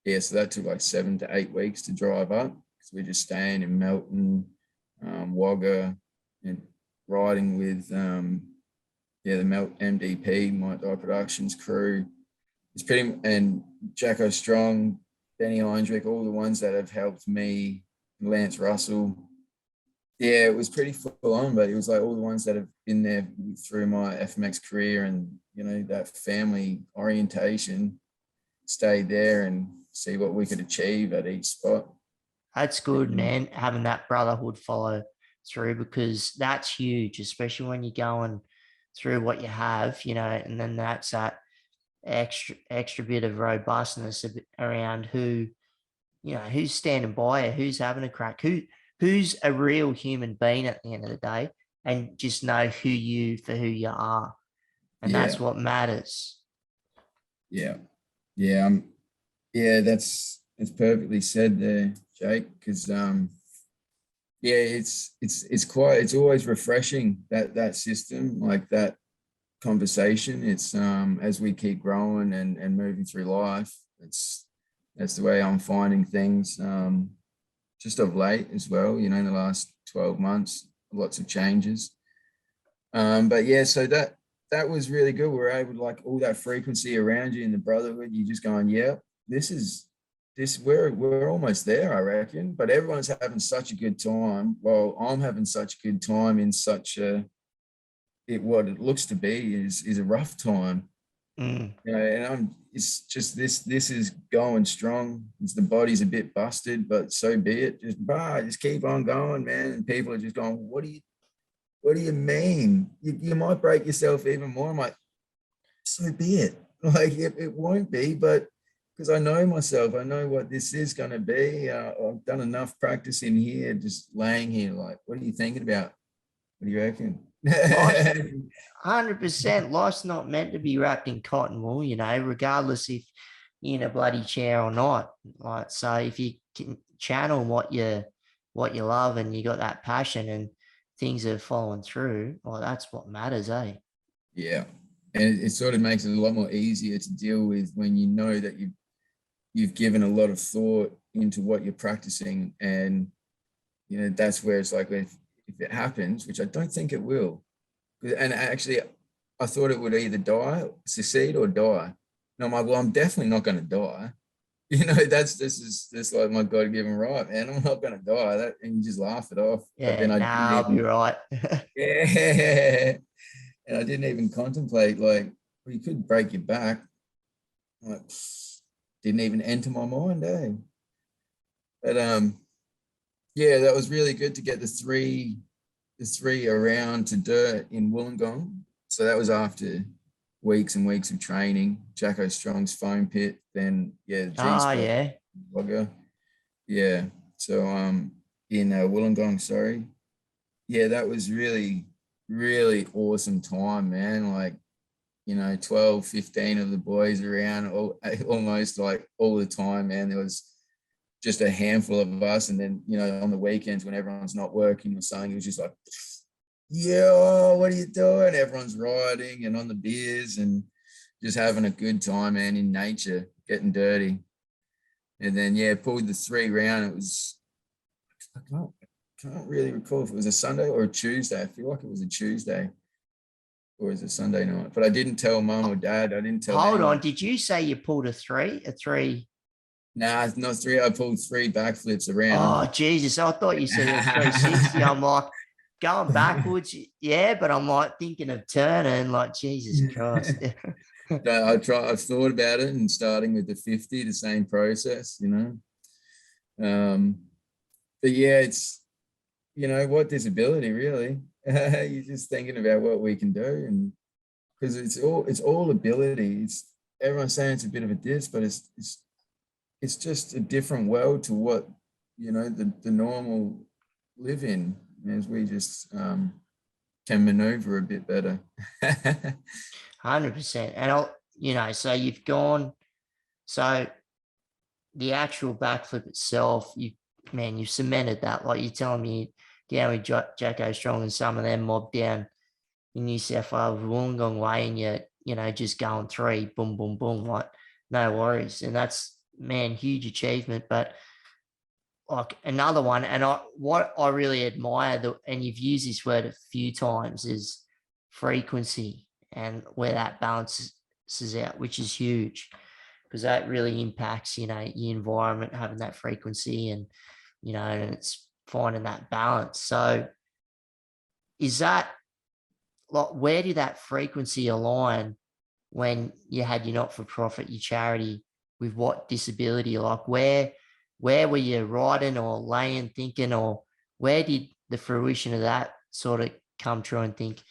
yeah, so that took like 7 to 8 weeks to drive up because we're just staying in Melton, Wagga, and riding with the Melt MDP, Maddog Productions crew. It's pretty, and Jacko Strong, Benny Heinrich, all the ones that have helped me, Lance Russell. Yeah, it was pretty full on, but it was like all the ones that have been there through my FMX career, and you know, that family orientation, stay there and see what we could achieve at each spot. That's good, man, having that brotherhood follow through, because that's huge, especially when you're going through what you have, you know, and then that's that extra bit of robustness around who, you know, who's standing by you, who's having a crack, who's a real human being at the end of the day, and just know who you are. And Yeah. that's what matters. Yeah. Yeah. Yeah, that's perfectly said there, Jake, because yeah, it's always refreshing, that system, like that conversation. It's as we keep growing and moving through life, that's the way I'm finding things, just of late as well, you know, in the last 12 months, lots of changes. But yeah, so that was really good. We were able to, like, all that frequency around you in the brotherhood, you just going, yeah, we're almost there, I reckon. But everyone's having such a good time. Well, I'm having such a good time in such what it looks to be is a rough time. Mm. You know, and it's just this is going strong. The body's a bit busted, but so be it. Just keep on going, man. And people are just going, what do you mean? You might break yourself even more. I'm like, so be it. Like it won't be, but because I know myself, I know what this is going to be. I've done enough practice in here, just laying here. Like, what are you thinking about? What do you reckon? Life's 100%. Life's not meant to be wrapped in cotton wool, you know, regardless if you're in a bloody chair or not. Like, so if you can channel what you love, and you got that passion, and things are following through, well, that's what matters, eh? Yeah, and it sort of makes it a lot more easier to deal with when you know that you've given a lot of thought into what you're practicing, and you know that's where it's like, if it happens, which I don't think it will, and actually I thought it would either succeed or die. And I'm like, well, I'm definitely not going to die. You know, this is like my God-given right, man. I'm not going to die. That, and you just laugh it off. But then Yeah, I didn't nah, I'll be even, right. yeah, and I didn't even contemplate, like, well, you could break your back. Like, didn't even enter my mind, eh? But yeah, that was really good to get the three around to dirt in Wollongong. So that was after weeks and weeks of training. Jacko Strong's foam pit, then yeah, the G Oh, spot, yeah. Wagga. Yeah. So in Wollongong, sorry. Yeah, that was really, really awesome time, man. Like, you know, 12, 15 of the boys around almost like all the time, man. There was just a handful of us. And then, you know, on the weekends when everyone's not working or something, it was just like, yeah, what are you doing? Everyone's riding and on the beers and just having a good time, man, in nature, getting dirty. And then, yeah, pulled the 3 round. It was, I can't really recall if it was a Sunday or a Tuesday. I feel like it was a Tuesday, or was it Sunday night? But I didn't tell mum or dad. I didn't tell Hold anyone. on. Did you say you pulled a three? A three? Nah, not 3. I pulled 3 backflips around. Oh, Jesus. I thought you said a 360. I'm like, going backwards, yeah, but I'm like thinking of turning, like, Jesus Christ. I've thought about it and starting with the 50, the same process, you know. But yeah, it's, you know, what disability really? You're just thinking about what we can do, and because it's all ability. It's, everyone's saying it's a bit of a diss, but it's just a different world to what, you know, the normal live in. as we just can maneuver a bit better. 100%. And so you've gone. So the actual backflip itself, you've cemented that. Like you're telling me down with Jacko Strong and some of them mob down in New South Wales, Wollongong Way, and you're just going 3, boom, boom, boom, like no worries. And that's, man, huge achievement. But like another one, and what I really admire, and you've used this word a few times, is frequency and where that balances out, which is huge, because that really impacts, your environment, having that frequency, and, and it's finding that balance. So is that, like, where did that frequency align when you had your not-for-profit, your charity, with what disability? Like where were you riding or laying thinking, or where did the fruition of that sort of come true and think,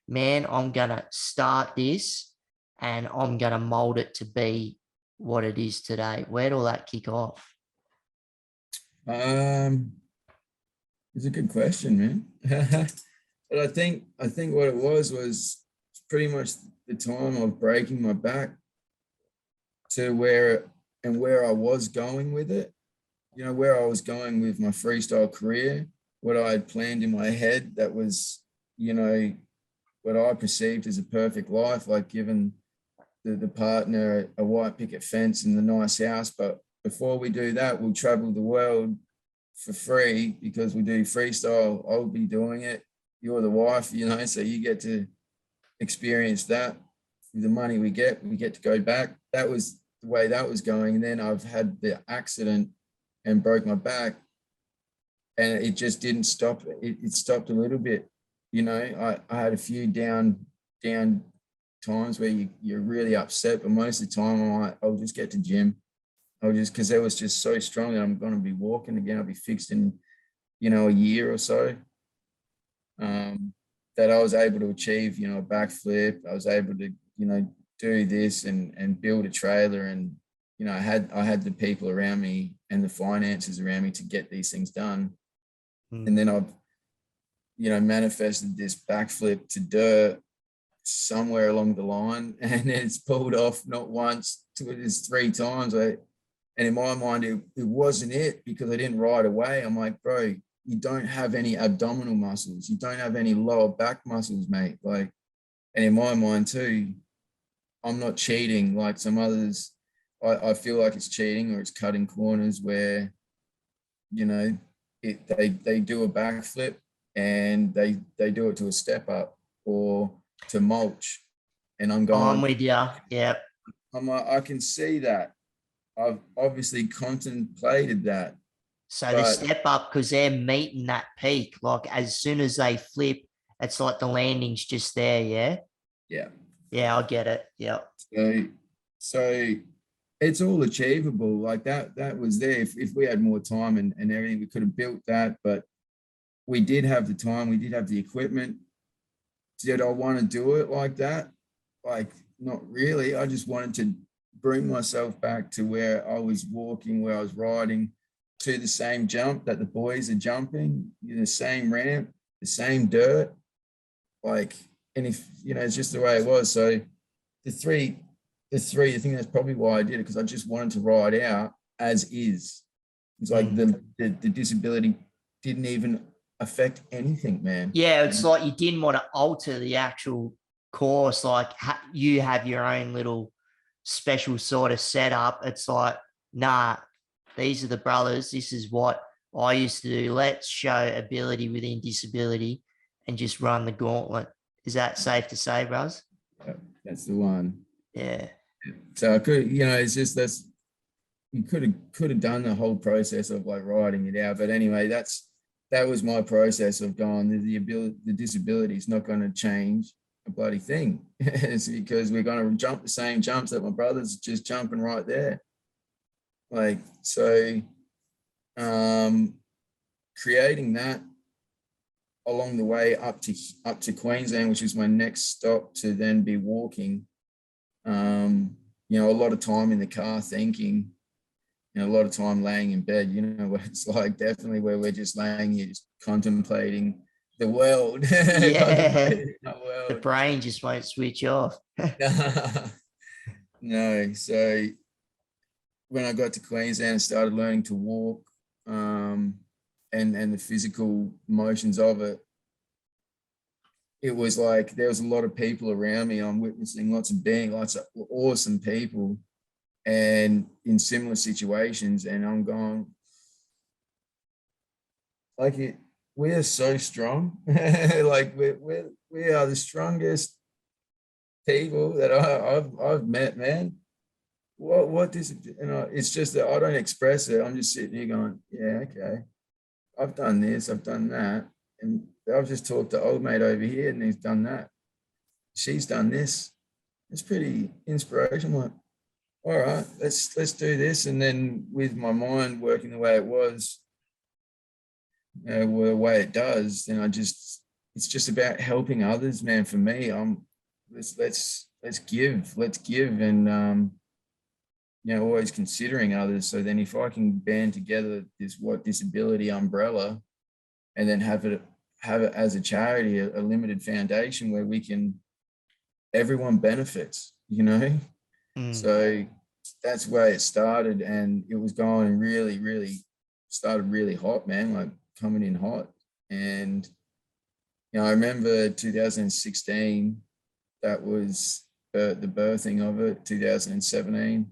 man, I'm going to start this and I'm going to mold it to be what it is today? Where did all that kick off? It's a good question, man. But I think what it was pretty much the time of breaking my back to where I was going with it. Where I was going with my freestyle career, what I had planned in my head, that was, what I perceived as a perfect life, like giving the partner a white picket fence and the nice house. But before we do that, we'll travel the world for free because we do freestyle. I'll be doing it. You're the wife, so you get to experience that. With the money we get to go back. That was the way that was going. And then I've had the accident and broke my back, and it just didn't stop. It stopped a little bit. I had a few down times where you're really upset, but most of the time I'll just get to gym. Because it was just so strong that I'm going to be walking again. I'll be fixed in, a year or so. That I was able to achieve, a backflip. I was able to, do this and build a trailer, and I had the people around me and the finances around me to get these things done. And then I've, manifested this backflip to dirt somewhere along the line, and it's pulled off not once, it's 3 times. And in my mind, it wasn't it, because I didn't ride away. I'm like, bro, you don't have any abdominal muscles. You don't have any lower back muscles, mate. Like, and in my mind too, I'm not cheating like some others. I feel like it's cheating, or it's cutting corners where, they do a backflip and they do it to a step up or to mulch. And I'm going, I'm with you. Yep. I'm like, I can see that. I've obviously contemplated that. So the step up, because they're meeting that peak, like as soon as they flip, it's like the landing's just there. Yeah. Yeah. Yeah, I get it. Yeah. So it's all achievable. Like that was there. If we had more time and everything, we could have built that. But we did have the time. We did have the equipment. Did I want to do it like that? Like, not really. I just wanted to bring myself back to where I was walking, where I was riding, to the same jump that the boys are jumping, the same ramp, the same dirt. Like, and if, it's just the way it was. So the three, I think that's probably why I did it, because I just wanted to ride out as is. It's like the disability didn't even affect anything, man. Yeah, it's like you didn't want to alter the actual course. Like you have your own little special sort of setup. It's like, nah, these are the brothers. This is what I used to do. Let's show ability within disability and just run the gauntlet. Is that safe to say, bros? Yeah, that's the one. Yeah. So I could, it's just you could have done the whole process of like writing it out. But anyway, that was my process of going, the disability is not going to change a bloody thing. It's because we're going to jump the same jumps that my brother's just jumping right there. Like, so creating that along the way up to Queensland, which is my next stop to then be walking, a lot of time in the car thinking, a lot of time laying in bed, what it's like, definitely, where we're just laying here, just contemplating the world. Yeah, The the world. brain just won't switch off. No. So when I got to Queensland and started learning to walk, and the physical motions of it, it was like there was a lot of people around me. I'm witnessing lots of awesome people, and in similar situations, and I'm going like it. We are so strong. Like we are the strongest people that I've met, man. What this, it's just that I don't express it. I'm just sitting here going, yeah, okay, I've done this, I've done that, and I've just talked to old mate over here, and he's done that. She's done this. It's pretty inspirational. Like, all right, let's do this. And then with my mind working the way it was, the way it does, then it's just about helping others, man. For me, let's give, and always considering others. So then if I can band together this disability umbrella, and then have it as a charity, a limited foundation where everyone benefits, So that's where it started, and it was going really, really started really hot, man, like coming in hot. And I remember 2016, that was the birthing of it. 2017,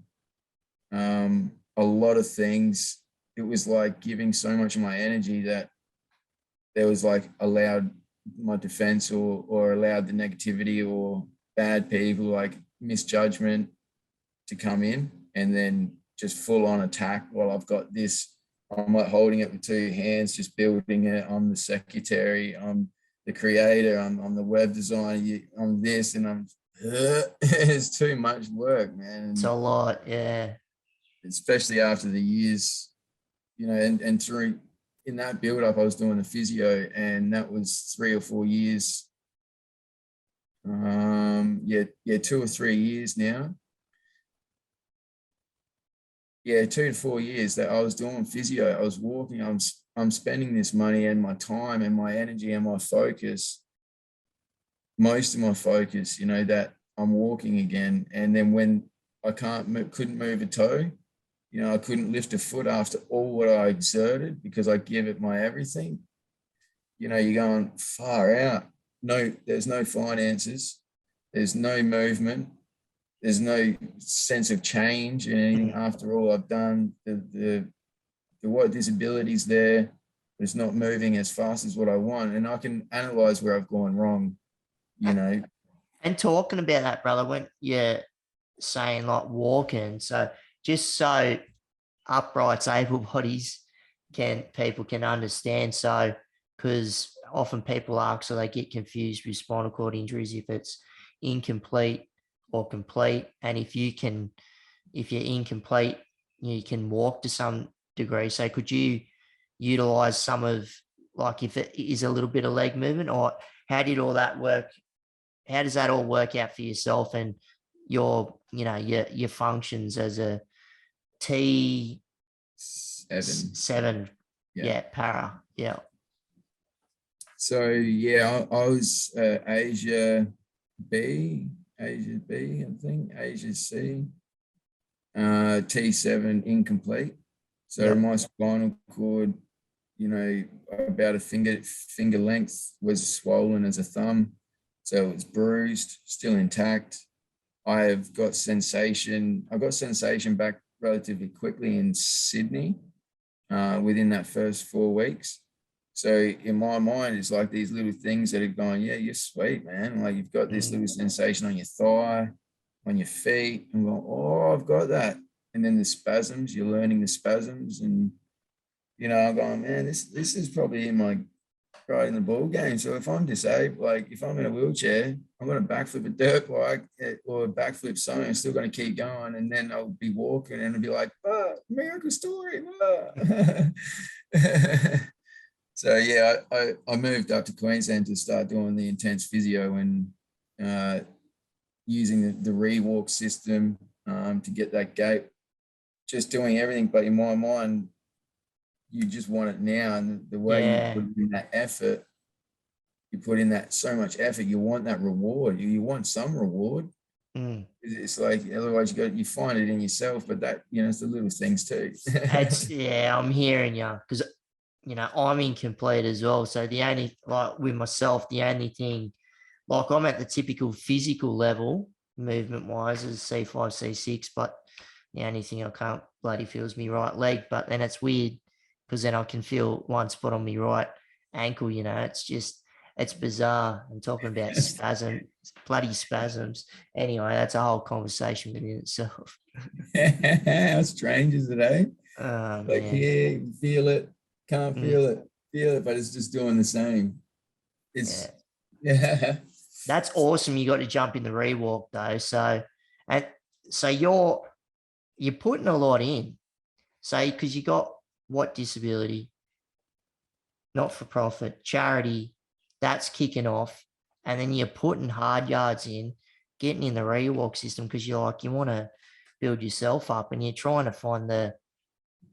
a lot of things. It was like giving so much of my energy that there was like allowed my defense or allowed the negativity or bad people, like misjudgment, to come in, and then just full on attack while I've got this. I'm like holding it with two hands, just building it. I'm the secretary, I'm the creator, I'm the web designer, I'm this, and I'm it's too much work, man. It's a lot, yeah. Especially after the years, and through in that build up, I was doing the physio, and that was 3 or 4 years. 2 or 3 years now. 2 to 4 years that I was doing physio. I was walking. I'm spending this money and my time and my energy and my focus, most of my focus, that I'm walking again. And then when I couldn't move a toe, I couldn't lift a foot after all what I exerted because I give it my everything. You're going far out. No, there's no finances. There's no movement. There's no sense of change in anything after all I've done. The what disability's there, but it's not moving as fast as what I want. And I can analyze where I've gone wrong, And talking about that, brother, when you're saying like walking, so just so uprights, able bodies people can understand. So, because often people ask, so they get confused with spinal cord injuries if it's incomplete or complete. And if you're incomplete, you can walk to some degree. So could you utilize some of, like, if it is a little bit of leg movement, or how did all that work? How does that all work out for yourself and your functions as a T7? Yeah, para. Yeah. So I was Asia B, I think, Asia C, T7 incomplete. So my spinal cord, about a finger length was swollen as a thumb. So it's bruised, still intact. I got sensation back relatively quickly in Sydney within that first 4 weeks. So in my mind, it's like these little things that are going, yeah, you're sweet, man. Like you've got this little sensation on your thigh, on your feet. I'm going, oh, I've got that. And then the spasms, you're learning the spasms. And, I'm going, man, this is probably right in the ball game. So if I'm disabled, like if I'm in a wheelchair, I'm going to backflip a dirt bike or backflip something. I'm still going to keep going. And then I'll be walking and I'll be like, miracle story. So I moved up to Queensland to start doing the intense physio and using the rewalk system to get that gait, just doing everything. But in my mind, you just want it now, and the way you put in that effort, you put in that so much effort, you want that reward. You want some reward. Mm. It's like, otherwise you find it in yourself, but that, it's the little things too. Yeah, I'm hearing you, because I'm incomplete as well. So the only, like with myself, the only thing, like I'm at the typical physical level, movement wise, is C5, C6, but the only thing I can't bloody feel is my right leg. But then it's weird because then I can feel one spot on my right ankle. It's bizarre. I'm talking about bloody spasms. Anyway, that's a whole conversation within itself. How strange is it, eh? Oh Like, man. yeah, feel it, can't Mm, feel it, but it's just doing the same. yeah. It's, yeah. That's awesome. You got to jump in the rewalk though. And so you're putting a lot in. So because you got what disability, not for profit, charity, that's kicking off, and then you're putting hard yards in, getting in the rewalk system because you want to build yourself up, and you're trying to find the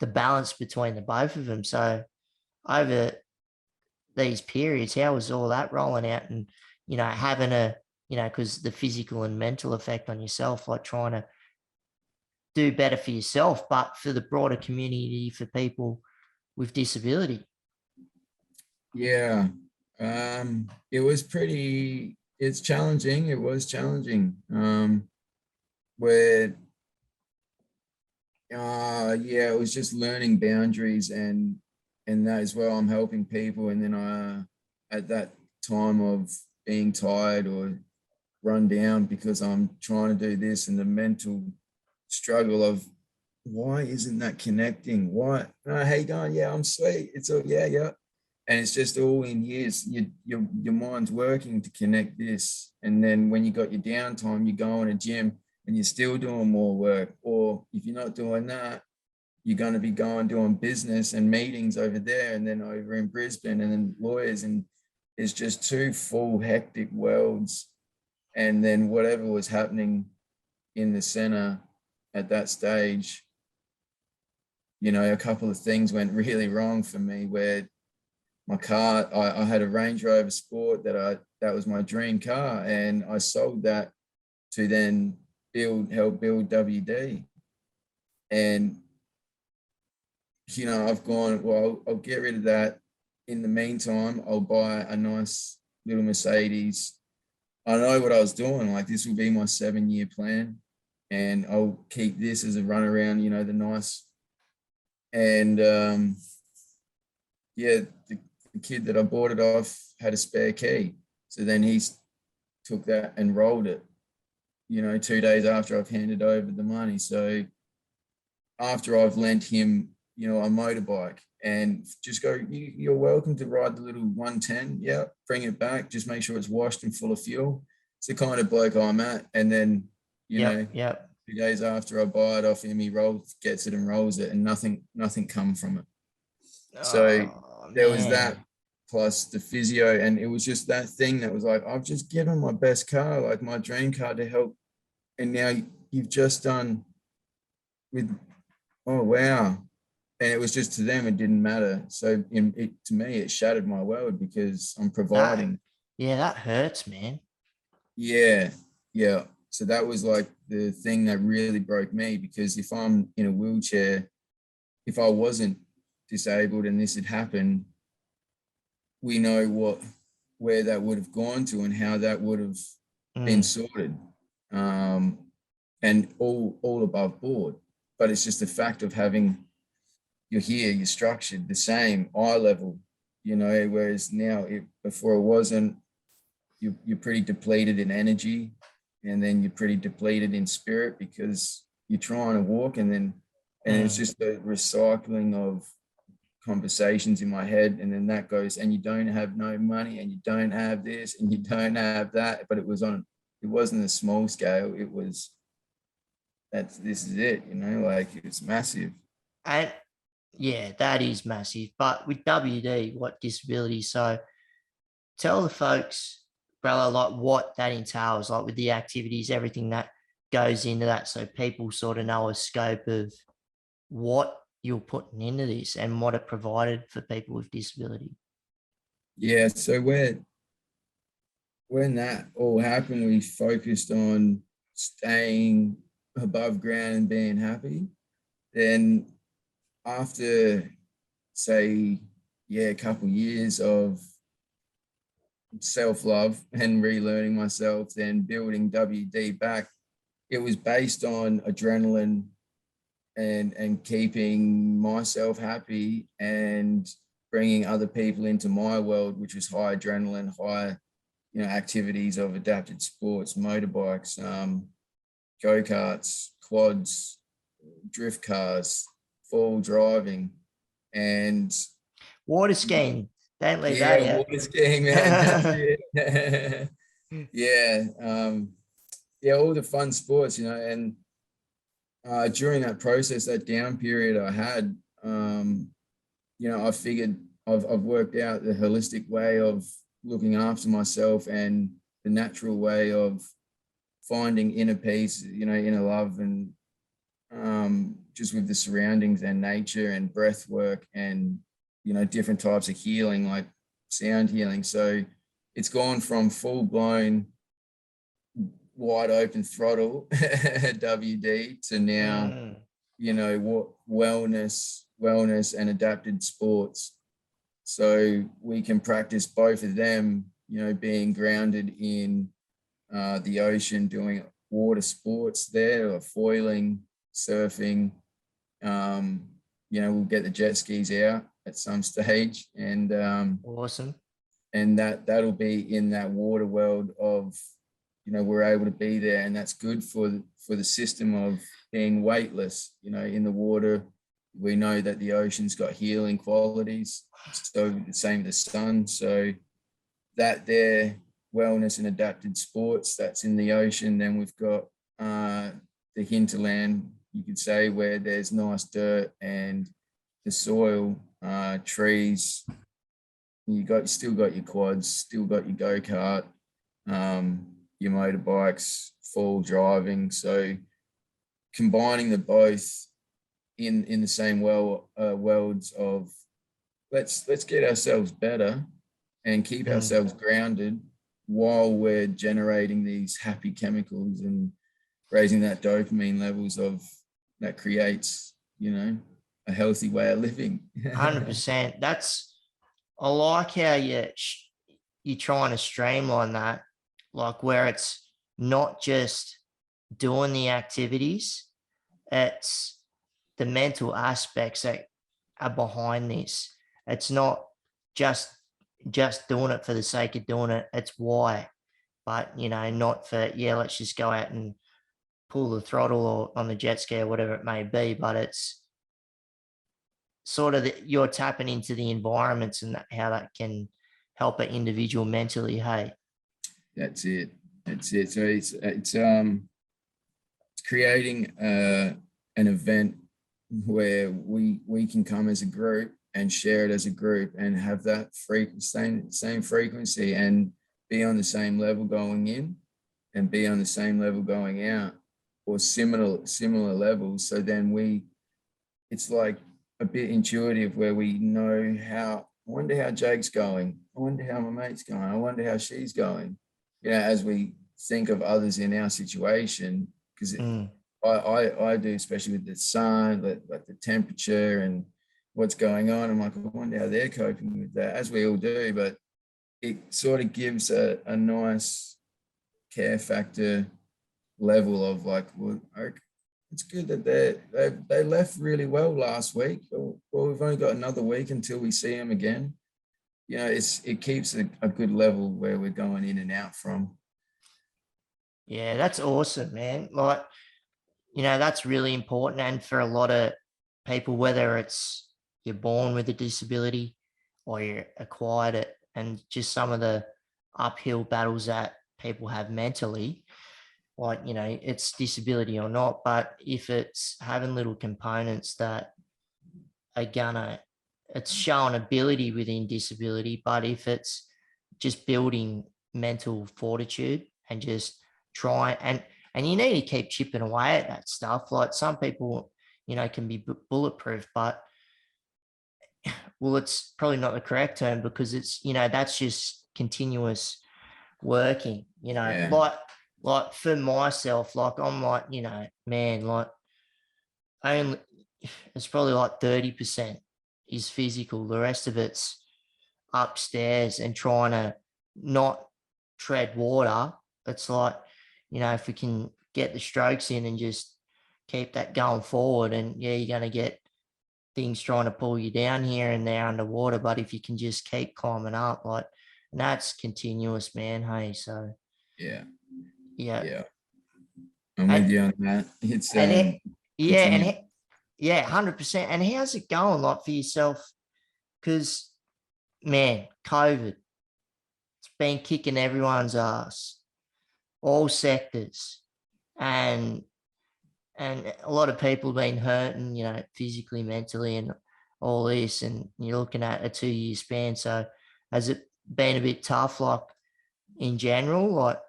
balance between the both of them. So over these periods, how was all that rolling out, and having because the physical and mental effect on yourself, like trying to do better for yourself, but for the broader community, for people with disability. Yeah. It's challenging. It was challenging. Where, yeah, it was just learning boundaries and that as well. I'm helping people. And then at that time of being tired or run down because I'm trying to do this, and the mental struggle of, why isn't that connecting? Why? Oh, how you going? Yeah, I'm sweet. It's all, yeah, yeah. And it's just all in here. Your mind's working to connect this. And then when you got your downtime, you go in a gym and you're still doing more work. Or if you're not doing that, you're going to be doing business and meetings over there, and then over in Brisbane, and then lawyers. And it's just two full hectic worlds. And then whatever was happening in the center at that stage, a couple of things went really wrong for me, where my car, I had a Range Rover Sport that was my dream car, and I sold that to then help build WD. And I've gone, well, I'll get rid of that. In the meantime, I'll buy a nice little Mercedes. I know what I was doing. Like, this will be my 7-year plan, and I'll keep this as a runaround, the nice. And yeah, the kid that I bought it off had a spare key. So then he took that and rolled it, 2 days after I've handed over the money. So after I've lent him, a motorbike, and just go, you're welcome to ride the little 110. Yeah, bring it back. Just make sure it's washed and full of fuel. It's the kind of bloke I'm at. And then, Yep. 2 days after I buy it off him, he gets it and rolls it, and nothing come from it. So Oh there was that, man. plus the physio, and it was just that thing that was like, I've just given my best car, like my dream car, to help, and now you've just done with, oh wow. And it was just, to them it didn't matter. So to me it shattered my world, because I'm That providing. that hurts, man. Yeah, yeah. So that was like the thing that really broke me, because if I'm in a wheelchair, if I wasn't disabled and this had happened, we know where that would have gone to and how that would have been sorted, and all above board. But it's just the fact of having, you're here, you're structured the same eye level, whereas now, before it wasn't. You're pretty depleted in energy, and then you're pretty depleted in spirit, because you're trying to walk, and it's just the recycling of conversations in my head, and then that goes, and you don't have no money, and you don't have this, and you don't have that. But it wasn't a small scale. It was, this is it, like, it's massive. And yeah, that is massive. But with WD, what disability? So tell the folks, brother, like what that entails, like with the activities, everything that goes into that, so people sort of know a scope of what you're putting into this and what it provided for people with disability. Yeah, so when that all happened, we focused on staying above ground and being happy. Then after, say, a couple of years of self-love and relearning myself, then building WD back, it was based on adrenaline and keeping myself happy and bringing other people into my world, which was high adrenaline, high, activities of adapted sports, motorbikes, go-karts, quads, drift cars, full driving, and Water skiing. Don't leave that yeah, yet. water skiing, man. That's it. Yeah, all the fun sports, and during that process, that down period I had, I figured I've worked out the holistic way of looking after myself and the natural way of finding inner peace, inner love, and just with the surroundings and nature and breath work and, different types of healing, like sound healing. So it's gone from full blown wide open throttle WD to now, what wellness and adapted sports. So we can practice both of them, being grounded in the ocean, doing water sports there, or foiling, surfing. We'll get the jet skis out at some stage, and Awesome. and that'll be in that water world of, we're able to be there, and that's good for the system of being weightless. In the water, we know that the ocean's got healing qualities. So the same with the sun. So that there, wellness and adapted sports, that's in the ocean. Then we've got the hinterland, you could say, where there's nice dirt and the soil, trees. Still got your quads, still got your go-kart, your motorbikes, full driving. So combining the both in the same worlds of let's get ourselves better and keep ourselves grounded while we're generating these happy chemicals and raising that dopamine levels of that creates, a healthy way of living. 100%. I like how you're trying to streamline that, like where it's not just doing the activities, it's the mental aspects that are behind this. It's not just doing it for the sake of doing it. It's why, but not for, let's just go out and pull the throttle or on the jet ski or whatever it may be. But it's sort of you're tapping into the environments and how that can help an individual mentally. Hey, that's it. So it's creating an event where we can come as a group and share it as a group and have that same frequency and be on the same level going in and be on the same level going out, or similar levels. So then it's like a bit intuitive, where we know I wonder how Jake's going. I wonder how my mate's going. I wonder how she's going. As we think of others in our situation, because I do, especially with the sun, like the temperature and what's going on. I'm like, I wonder how they're coping with that, as we all do. But it sort of gives a nice care factor level of like, well, it's good that they left really well last week. Well, we've only got another week until we see them again. It keeps a good level where we're going in and out from. Yeah, that's awesome, man. Like, that's really important. And for a lot of people, whether it's you're born with a disability or you're acquired it, and just some of the uphill battles that people have mentally, like, it's disability or not, but if it's having little components that are it's showing ability within disability, but if it's just building mental fortitude and just try and you need to keep chipping away at that stuff. Like some people, can be bulletproof, but well, it's probably not the correct term, because it's, that's just continuous working, you know, Yeah. like for myself, like I'm like, you know, man, like only it's probably like 30% is physical. The rest of it's upstairs and trying to not tread water. It's like, you know, if we can get the strokes in and just keep that going forward, and yeah, you're going to get things trying to pull you down here and there underwater. But if you can just keep climbing up, like, and that's continuous, man. Hey, so Yeah. yeah, Yeah. I'm with and you on that. It's and it, yeah, continue. yeah, 100%. And how's it going, like for yourself? Because man, COVID, it's been kicking everyone's ass, all sectors, and a lot of people have been hurting, you know, physically, mentally, and all this. And you're looking at a 2 year span. So has it been a bit tough, like in general? Like,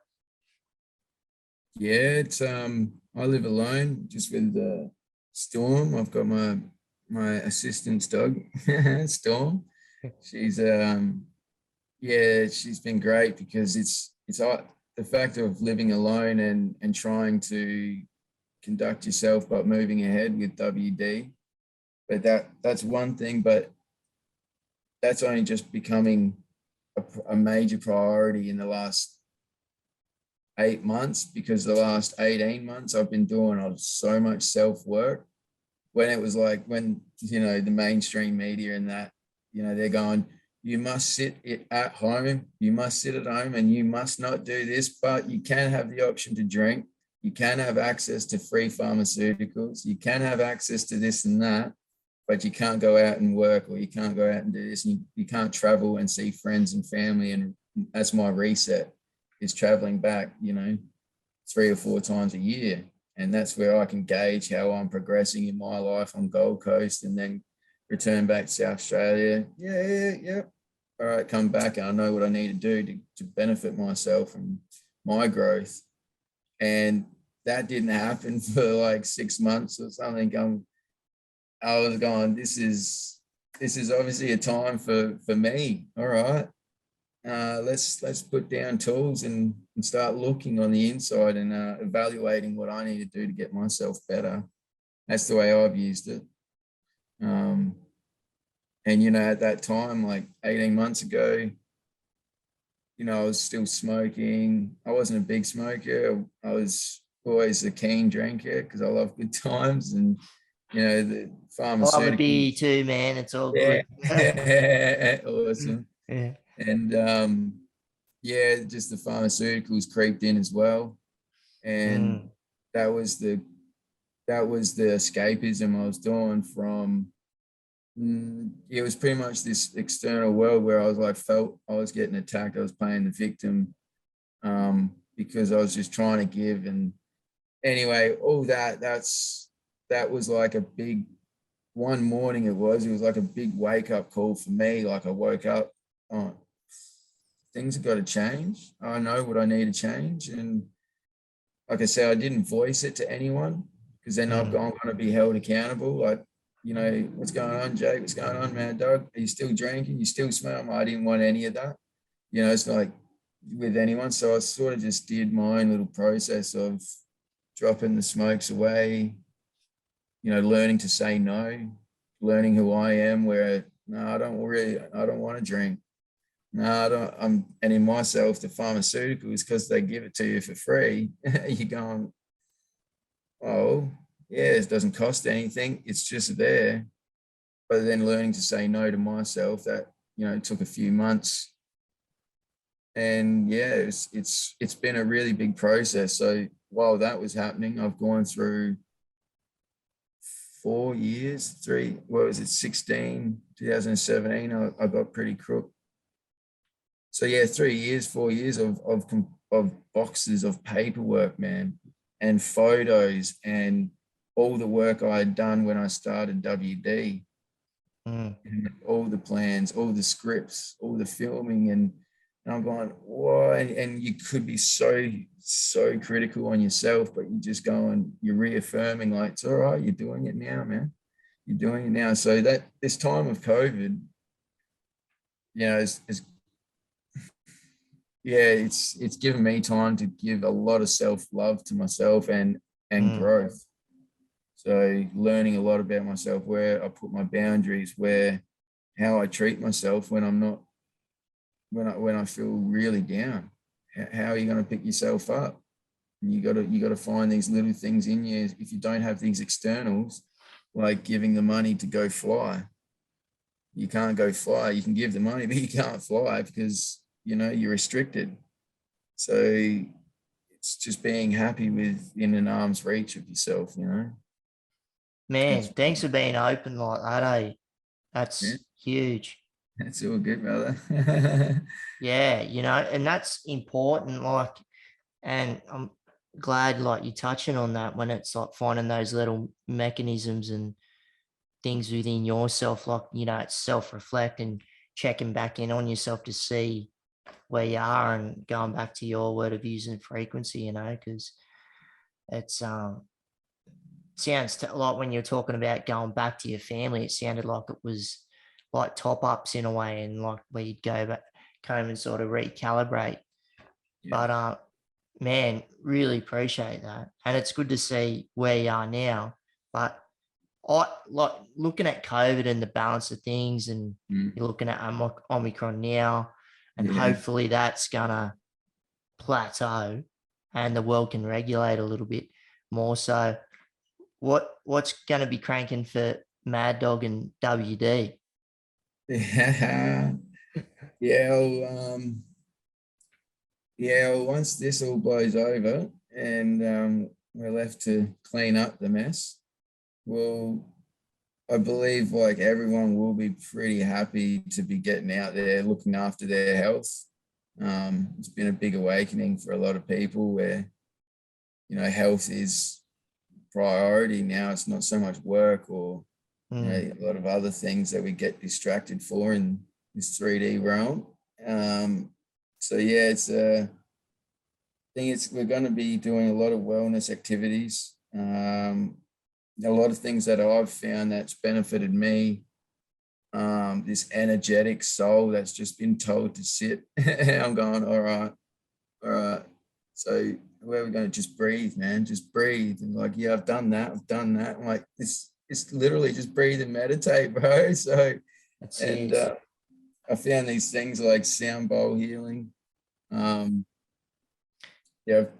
Yeah, it's I live alone just with Storm. I've got my assistant's dog, Storm. She's yeah, she's been great because it's the fact of living alone and trying to conduct yourself but moving ahead with WD. But that's one thing, but that's only just becoming a major priority in the last 8 months, because the last 18 months I've been doing so much self work. When it was like, when, you know, the mainstream media and that, you know, they're going, you must sit at home, you must sit at home and you must not do this, but you can have the option to drink. You can have access to free pharmaceuticals. You can have access to this and that, but you can't go out and work, or you can't go out and do this. And you can't travel and see friends and family. And that's my reset, is traveling back, you know, 3 or 4 times a year. And that's where I can gauge how I'm progressing in my life on Gold Coast, and then return back to South Australia. Yeah. All right, come back and I know what I need to do to benefit myself and my growth. And that didn't happen for like 6 months or something. I was going, this is obviously a time for me. All right, let's put down tools and start looking on the inside and evaluating what I need to do to get myself better. That's the way I've used it. And you know, at that time, like 18 months ago, you know, I was still smoking. I wasn't a big smoker. I was always a keen drinker because I love good times, and you know, the I love a pharmaceuticals. beer too, man. It's all Yeah, good. awesome. Yeah. And yeah, just the pharmaceuticals creeped in as well, and Mm. that was the escapism I was doing from. It was pretty much this external world where I was like, felt I was getting attacked. I was playing the victim, because I was just trying to give. And anyway, all that was like a big one morning. It was like a big wake up call for me. Like I woke up, oh, things have got to change. I know what I need to change. And like I said, I didn't voice it to anyone, because then I'm Mm. going to be held accountable. Like, you know, what's going on, Jake? What's going on, Maddog? Are you still drinking? You still smoke? I didn't want any of that. You know, it's not like with anyone. So I sort of just did my own little process of dropping the smokes away, you know, learning to say no, learning who I am, where no, I don't want to drink. No, I don't. And in myself, the pharmaceuticals, because they give it to you for free, you're going, oh, yeah, it doesn't cost anything. It's just there. But then learning to say no to myself, that, you know, took a few months. And yeah, it's been a really big process. So while that was happening, I've gone through 4 years, what was it, 2017, I got pretty crook. So yeah, 3 years, 4 years of boxes of paperwork, man, and photos, and all the work I had done when I started WD, Mm. and all the plans, all the scripts, all the filming, and I'm going, why? And you could be so critical on yourself, but you just go and you're reaffirming, like, it's all right, you're doing it now, man. You're doing it now. So that this time of COVID, you know, it's given me time to give a lot of self-love to myself and Mm. growth. So learning a lot about myself, where I put my boundaries, where how I treat myself when I'm not, when I feel really down. How are you going to pick yourself up? And you got to find these little things in you. If you don't have these externals, like giving the money to go fly, you can't go fly. You can give the money, but you can't fly because you're restricted. So it's just being happy with in an arm's reach of yourself. Man, It's thanks for being open like that, eh? yeah, That's huge. that's all good, brother. Yeah, and that's important. Like, and I'm glad, like, you're touching on that when it's like finding those little mechanisms and things within yourself, like, it's self-reflect and checking back in on yourself to see where you are and going back to your word of using frequency, because it's sounds like when you're talking about going back to your family, it sounded like it was like top ups in a way, and like where you'd go back home and sort of recalibrate. Yeah, But man, really appreciate that, and it's good to see where you are now. But I like looking at COVID and the balance of things, and mm, you're looking at Omicron now, and yeah. hopefully that's gonna plateau, and the world can regulate a little bit more. So, what's going to be cranking for Mad Dog and WD? Yeah, yeah. Well, once this all blows over and we're left to clean up the mess, well, I believe like everyone will be pretty happy to be getting out there, looking after their health. It's been a big awakening for a lot of people where, health is priority now. It's not so much work or, Mm, a lot of other things that we get distracted for in this 3D realm. So yeah, we're going to be doing a lot of wellness activities. A lot of things that I've found that's benefited me. This energetic soul that's just been told to sit. I'm going, all right, all right. So where we're going to just breathe, man, just breathe. And like, yeah, I've done that. I'm like, it's literally just breathe and meditate, bro. So, that's and it. I found these things like sound bowl healing. Um, yeah, I've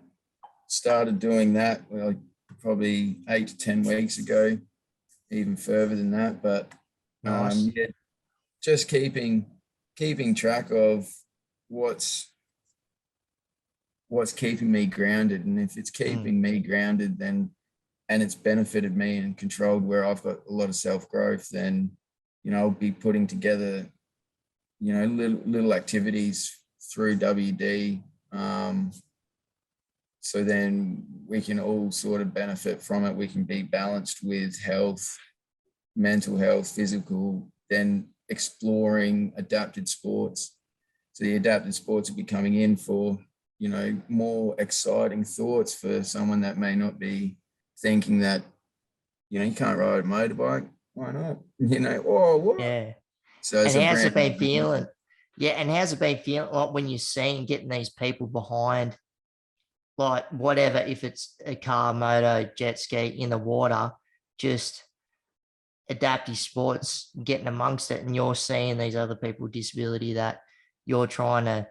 started doing that like probably 8 to 10 weeks ago, even further than that. But Nice. yeah, just keeping track of what's keeping me grounded, and if it's Mm, keeping me grounded, then and it's benefited me and controlled where I've got a lot of self growth, then I'll be putting together little activities through WD. So then we can all sort of benefit from it. We can be balanced with health, mental health, physical, then exploring adapted sports. So the adapted sports will be coming in for, more exciting thoughts for someone that may not be thinking that, you can't ride a motorbike. Why not? Oh, what? yeah. So it's And a how's brand it been new feeling? Yeah, and how's it been feeling like when you're seeing getting these people behind, like whatever, if it's a car, moto, jet ski, in the water, just adaptive sports, getting amongst it, and you're seeing these other people with disability that you're trying to,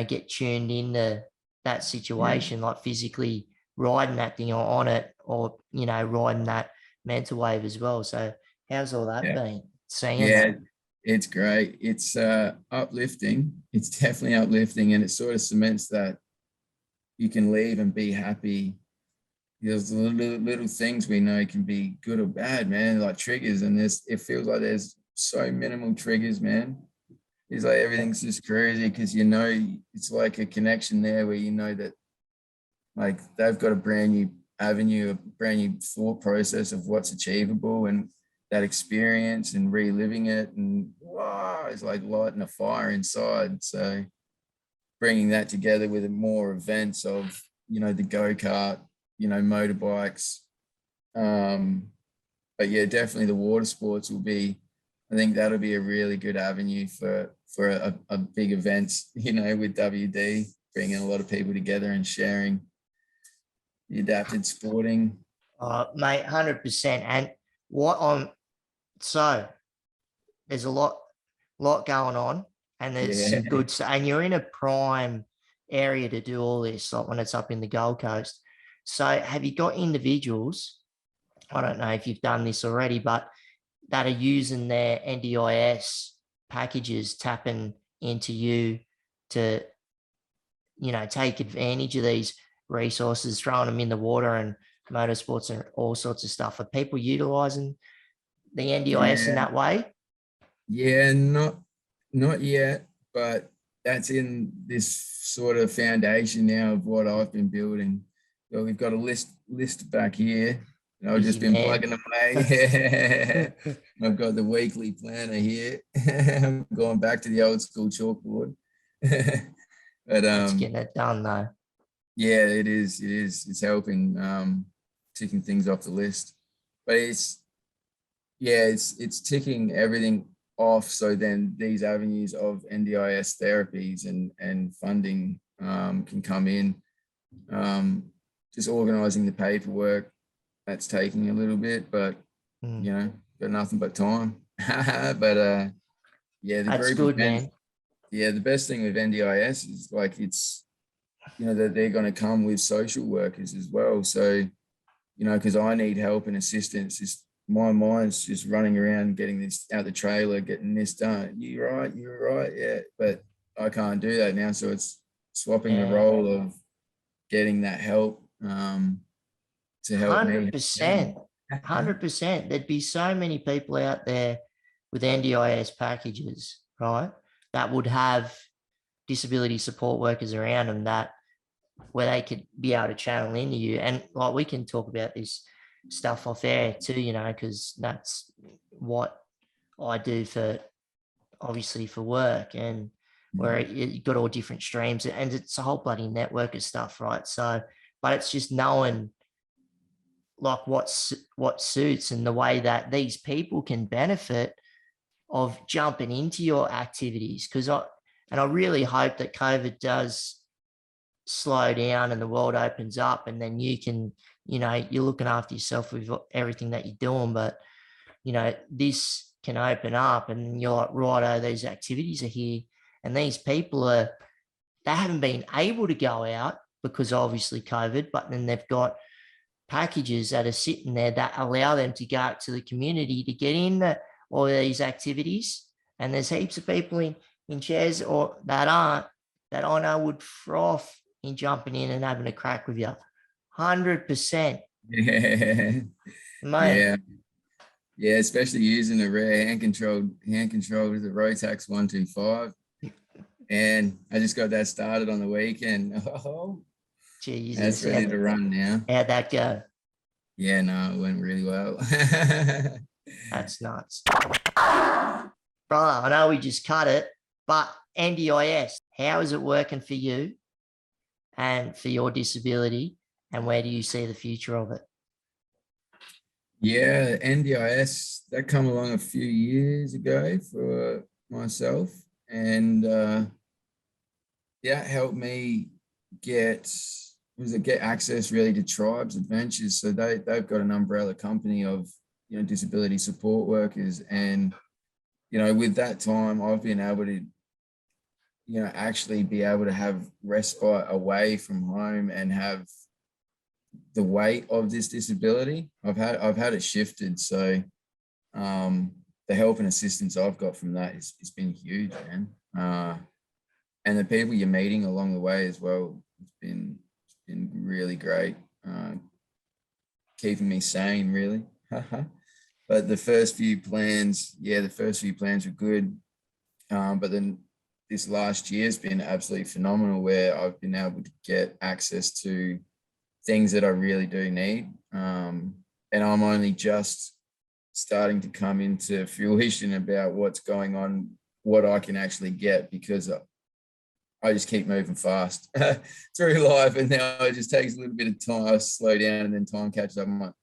get tuned into that yeah, situation, like physically riding that thing or on it, or riding that mental wave as well. So how's all that yeah, been? Seeing yeah. that. It's great. It's uplifting. It's definitely uplifting, and it sort of cements that you can leave and be happy. There's little things we know can be good or bad, man, like triggers. And it feels like there's so minimal triggers, man. It's like everything's just crazy because it's like a connection there where that like they've got a brand new avenue, a brand new thought process of what's achievable, and that experience and reliving it, and wow, it's like lighting a fire inside. So bringing that together with more events of the go-kart, motorbikes, but yeah, definitely the water sports will be I think that'll be a really good avenue for a big event, you know, with WD, bringing a lot of people together and sharing the adapted sporting. Mate, 100%. And what I'm so there's a lot going on, and there's Yeah. some good stuff. And you're in a prime area to do all this, like when it's up in the Gold Coast. So, have you got individuals? I don't know if you've done this already, but that are using their NDIS packages, tapping into you to, take advantage of these resources, throwing them in the water and motorsports and all sorts of stuff. Are people utilizing the NDIS in Yeah. that way? Yeah, not yet, but that's in this sort of foundation now of what I've been building. So we've got a list back here. And I've just been plugging away. I've got the weekly planner here. I'm going back to the old school chalkboard. But That's getting it done though. yeah, it is. It's helping ticking things off the list. But it's ticking everything off. So then these avenues of NDIS therapies and funding can come in. Just organizing the paperwork, that's taking a little bit, but got nothing but time. But yeah, the that's group good, events, man. yeah, the best thing with NDIS is like it's that they're going to come with social workers as well. So because I need help and assistance. Just my mind's just running around getting this out the trailer, getting this done. You're right, yeah. But I can't do that now. So it's swapping the role of getting that help to help me. 100%. 100%. There'd be so many people out there with NDIS packages, right, that would have disability support workers around them that where they could be able to channel into you. And like we can talk about this stuff off air too, because that's what I do for obviously for work, and where you've got all different streams, and it's a whole bloody network of stuff, right? So, but it's just knowing like what suits and the way that these people can benefit of jumping into your activities. And I really hope that COVID does slow down and the world opens up, and then you can, you're looking after yourself with everything that you're doing, but this can open up and you're like, righto, these activities are here, and these people they haven't been able to go out because obviously COVID, but then they've got packages that are sitting there that allow them to go out to the community to get in all these activities. And there's heaps of people in chairs or that aren't, that I know would froth in jumping in and having a crack with you. 100%. Yeah. Mate. Yeah, especially using the rare hand controlled with the Rotax 125. And I just got that started on the weekend. Oh, Jesus. That's ready to run now. How'd that go? Yeah, no, it went really well. That's nuts. Brother, I know we just cut it, but NDIS, how is it working for you and for your disability, and where do you see the future of it? Yeah, NDIS, that come along a few years ago for myself, and helped me get access really to Tribes Adventures. So they've got an umbrella company of disability support workers, and with that time I've been able to actually be able to have respite away from home and have the weight of this disability. I've had it shifted. So the help and assistance I've got from that is it's been huge, man. And the people you're meeting along the way as well, it's been really great, keeping me sane, really. But the first few plans were good. But then this last year has been absolutely phenomenal, where I've been able to get access to things that I really do need. And I'm only just starting to come into fruition about what's going on, what I can actually get, because I just keep moving fast through life, and now it just takes a little bit of time. I slow down and then time catches up. I'm like,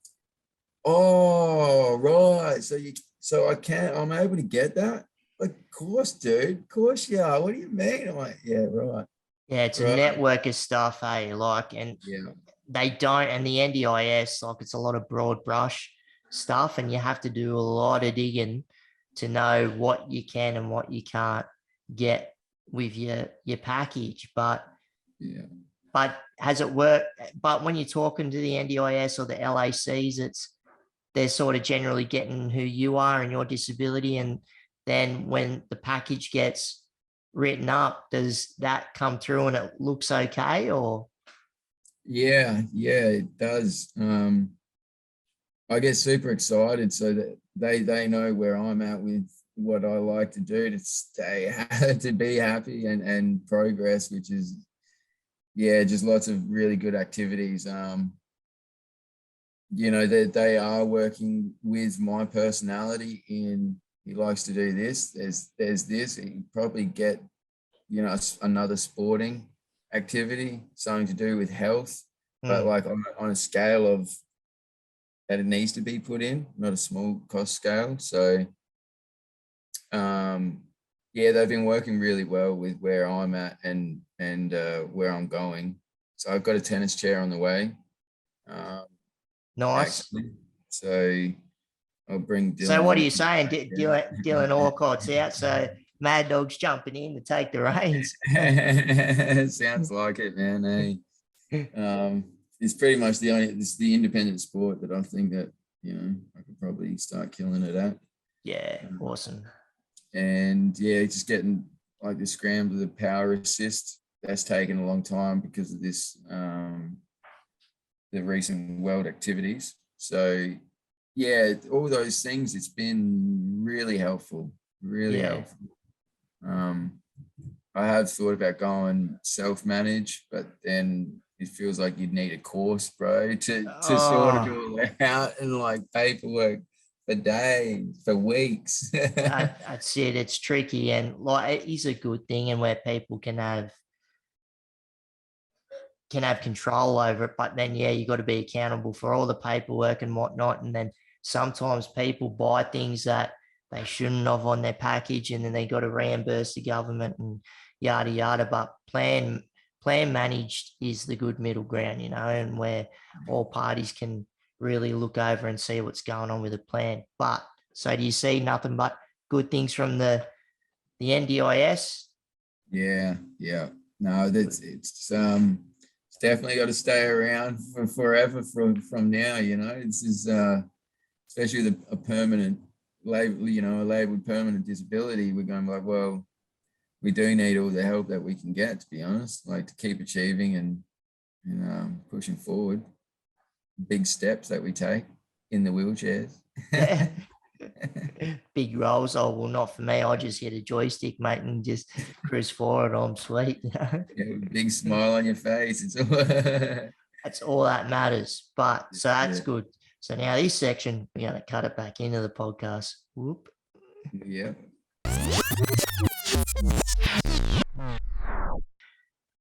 oh, right. So so I'm able to get that. Like, of course, dude. Of course, yeah. What do you mean? I'm like, yeah, right. Yeah, it's a Right. network of stuff, hey, like, and Yeah. they don't, and the NDIS, like, it's a lot of broad brush stuff, and you have to do a lot of digging to know what you can and what you can't get with your package. Yeah. But has it worked? But when you're talking to the NDIS or the LACs, they're sort of generally getting who you are and your disability, and then when the package gets written up, does that come through and it looks okay? Or Yeah, it does. I get super excited so that they know where I'm at with what I like to do to stay to be happy and progress, which is just lots of really good activities. They are working with my personality in he likes to do this. There's this. You probably get another sporting activity, something to do with health, but like on a scale of that it needs to be put in, not a small cost scale. So they've been working really well with where I'm at and where I'm going. So I've got a tennis chair on the way. nice. Actually, so I'll bring So Dylan what are on. you saying? Dylan Orcott's out, so Maddog's jumping in to take the reins. Sounds like it, man. It's pretty much it's the independent sport that I think that I could probably start killing it at. Yeah, awesome. And just getting like the scramble, the power assist, that's taken a long time because of this the recent world activities. So all those things, it's been really helpful. I have thought about going self-manage, but then it feels like you'd need a course, bro, to sort it all out, and like paperwork for days, for weeks. That's it. It's tricky, and like it is a good thing, and where people can have control over it. But then, you got to be accountable for all the paperwork and whatnot. And then sometimes people buy things that they shouldn't have on their package, and then they got to reimburse the government and yada yada. But plan managed is the good middle ground, and where all parties can really look over and see what's going on with the plan. But so do you see nothing but good things from the NDIS? Yeah. No, it's definitely got to stay around for forever from now. This is especially with a permanent label, a labeled permanent disability. We're going like, well, we do need all the help that we can get, to be honest, like to keep achieving and pushing forward. Big steps that we take in the wheelchairs. Big rolls. Oh, well, not for me. I just hit a joystick, mate, and just cruise forward. I'm sweet. Big smile on your face. It's all That's all that matters. But so that's yeah. good. So now this section, we're going to cut it back into the podcast. Whoop. Yeah.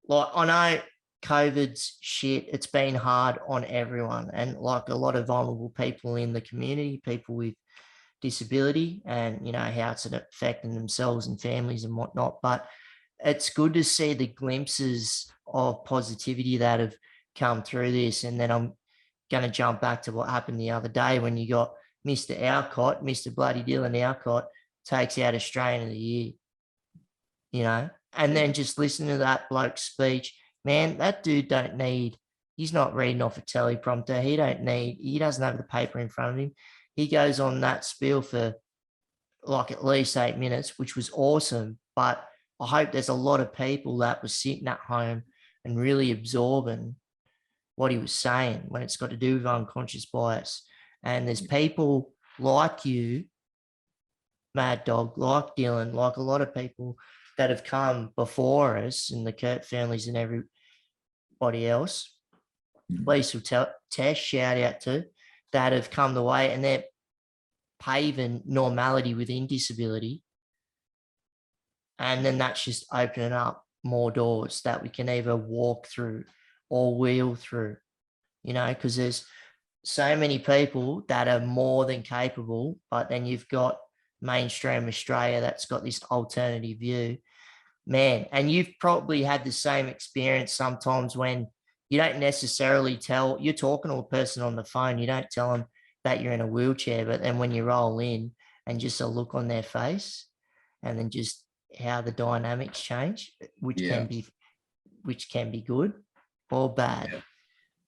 Like, I know COVID's shit. It's been hard on everyone, and like a lot of vulnerable people in the community, people with disability, and how it's affecting themselves and families and whatnot. But it's good to see the glimpses of positivity that have come through this. And then I'm going to jump back to what happened the other day when you got Mr. Alcott, Mr. Bloody Dylan Alcott, takes out Australian of the Year, and then just listen to that bloke's speech. Man, that dude he's not reading off a teleprompter. He doesn't have the paper in front of him. He goes on that spiel for like at least 8 minutes, which was awesome. But I hope there's a lot of people that were sitting at home and really absorbing what he was saying when it's got to do with unconscious bias. And there's people like you, Mad Dog, like Dylan, like a lot of people that have come before us and the Kurt families and everybody else. Lisa Tesh, shout out to, that have come the way, and they're paving normality within disability. And then that's just opening up more doors that we can either walk through or wheel through, because there's so many people that are more than capable, but then you've got mainstream Australia that's got this alternative view, man. And you've probably had the same experience sometimes when you don't necessarily tell, you're talking to a person on the phone, you don't tell them that you're in a wheelchair, but then when you roll in and just a look on their face, and then just how the dynamics change, which Yeah. which can be good or bad. Yeah.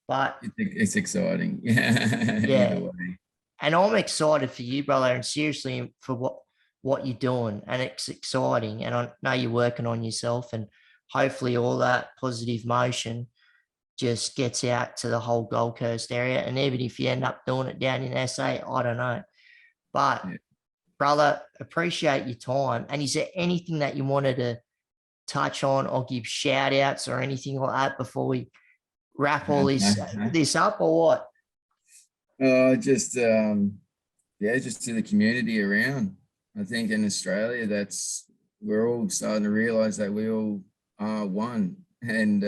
But It's exciting. Yeah. yeah, Either way. and I'm excited for you, brother, and seriously for what you're doing, and it's exciting. And I know you're working on yourself, and hopefully all that positive motion just gets out to the whole Gold Coast area. And even if you end up doing it down in SA, I don't know. But Yeah. brother, appreciate your time. And is there anything that you wanted to touch on or give shout outs or anything like that before we wrap all this up, or what? Just just to the community around. I think in Australia, we're all starting to realize that we all are one, and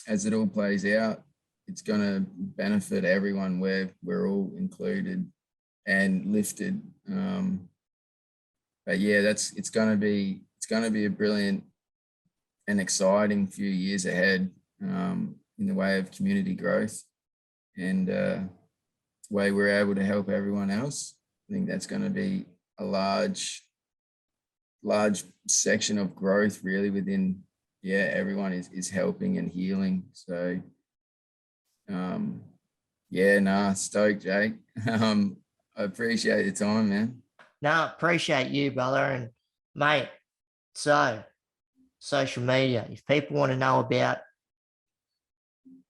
as it all plays out, it's going to benefit everyone where we're all included and lifted. But yeah, it's going to be a brilliant and exciting few years ahead in the way of community growth and the way we're able to help everyone else. I think that's going to be a large section of growth really within, everyone is helping and healing. So stoked, Jake. I appreciate your time, man. No, appreciate you, brother. And mate, so social media, if people want to know about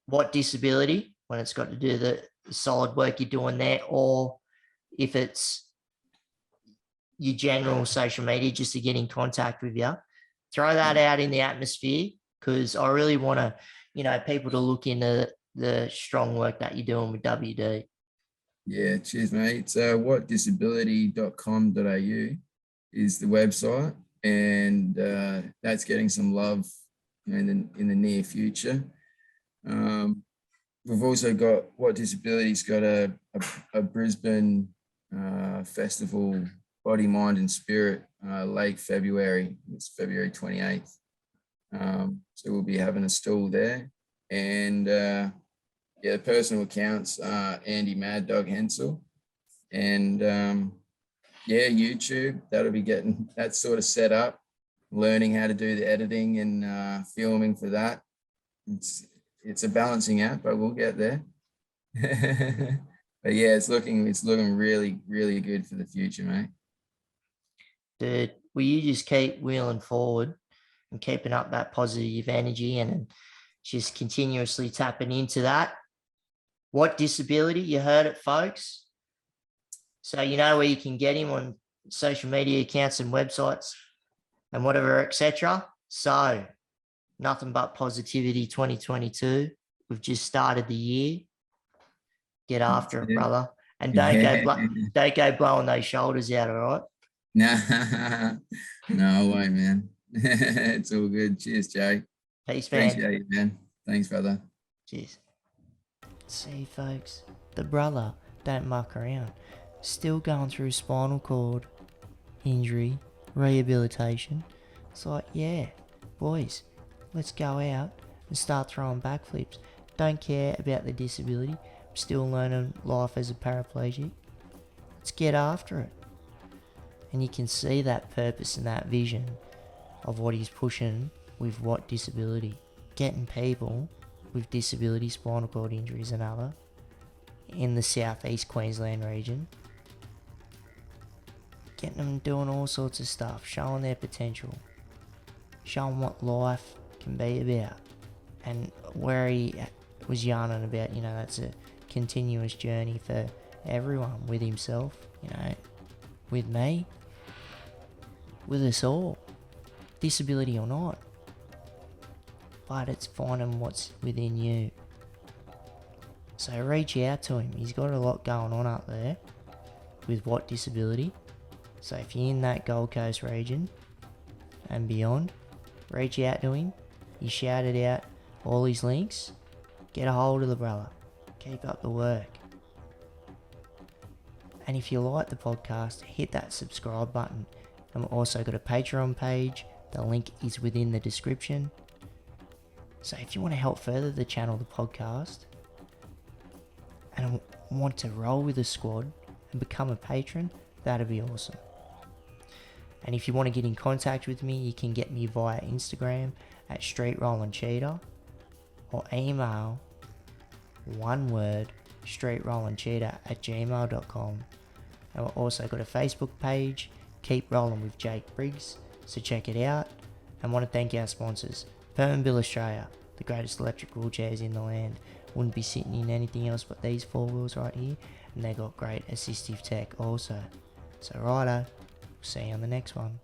what disability, when it's got to do the solid work you're doing there, or if it's your general social media just to get in contact with you, throw that out in the atmosphere, because I really want to, people to look into the strong work that you're doing with WD. Yeah, cheers, mate. So whatdisability.com.au is the website, and that's getting some love in the near future. We've also got What Disability's got a Brisbane festival, Body, Mind and Spirit, late February. It's February 28th. So we'll be having a stall there. And the personal accounts are Andy Maddog Hensel. And YouTube, that'll be getting that sort of set up, learning how to do the editing and filming for that. It's a balancing act, but we'll get there. But yeah, it's looking really, really good for the future, mate. Dude, will you just keep wheeling forward and keeping up that positive energy and just continuously tapping into that? What Disability, you heard it, folks. So you know where you can get him on social media accounts and websites and whatever, etc. So nothing but positivity 2022. We've just started the year. Get after it, brother. And don't go blowing those shoulders out, all right? Nah, no, I won't, man. It's all good. Cheers, Jay. Peace, man. Appreciate you, man. Thanks, brother. Cheers. See, folks, the brother don't muck around. Still going through spinal cord injury, rehabilitation. It's like, yeah, boys, let's go out and start throwing backflips. Don't care about the disability. I'm still learning life as a paraplegic. Let's get after it. And you can see that purpose and that vision of what he's pushing with What Disability. Getting people with disability, spinal cord injuries and other in the southeast Queensland region. Getting them doing all sorts of stuff, showing their potential, showing what life can be about. And where he was yarning about, that's a continuous journey for everyone, with himself, with me, with us all, disability or not. But it's finding what's within you. So reach out to him. He's got a lot going on up there with What Disability. So if you're in that Gold Coast region and beyond, reach out to him. He shouted out all his links. Get a hold of the brother. Keep up the work. And if you like the podcast, hit that subscribe button. And we've also got a Patreon page. The link is within the description. So if you want to help further the channel, the podcast, and want to roll with the squad and become a patron, that'd be awesome. And if you want to get in contact with me, you can get me via Instagram at streetrollandcheetah, or email one word streetrollandcheetah@gmail.com. And we've also got a Facebook page, Keep Rolling with Jake Briggs, so check it out. And want to thank our sponsors, Permanbill Australia, the greatest electric wheelchairs in the land. Wouldn't be sitting in anything else but these 4 wheels right here, and they got great assistive tech also. So righto, see you on the next one.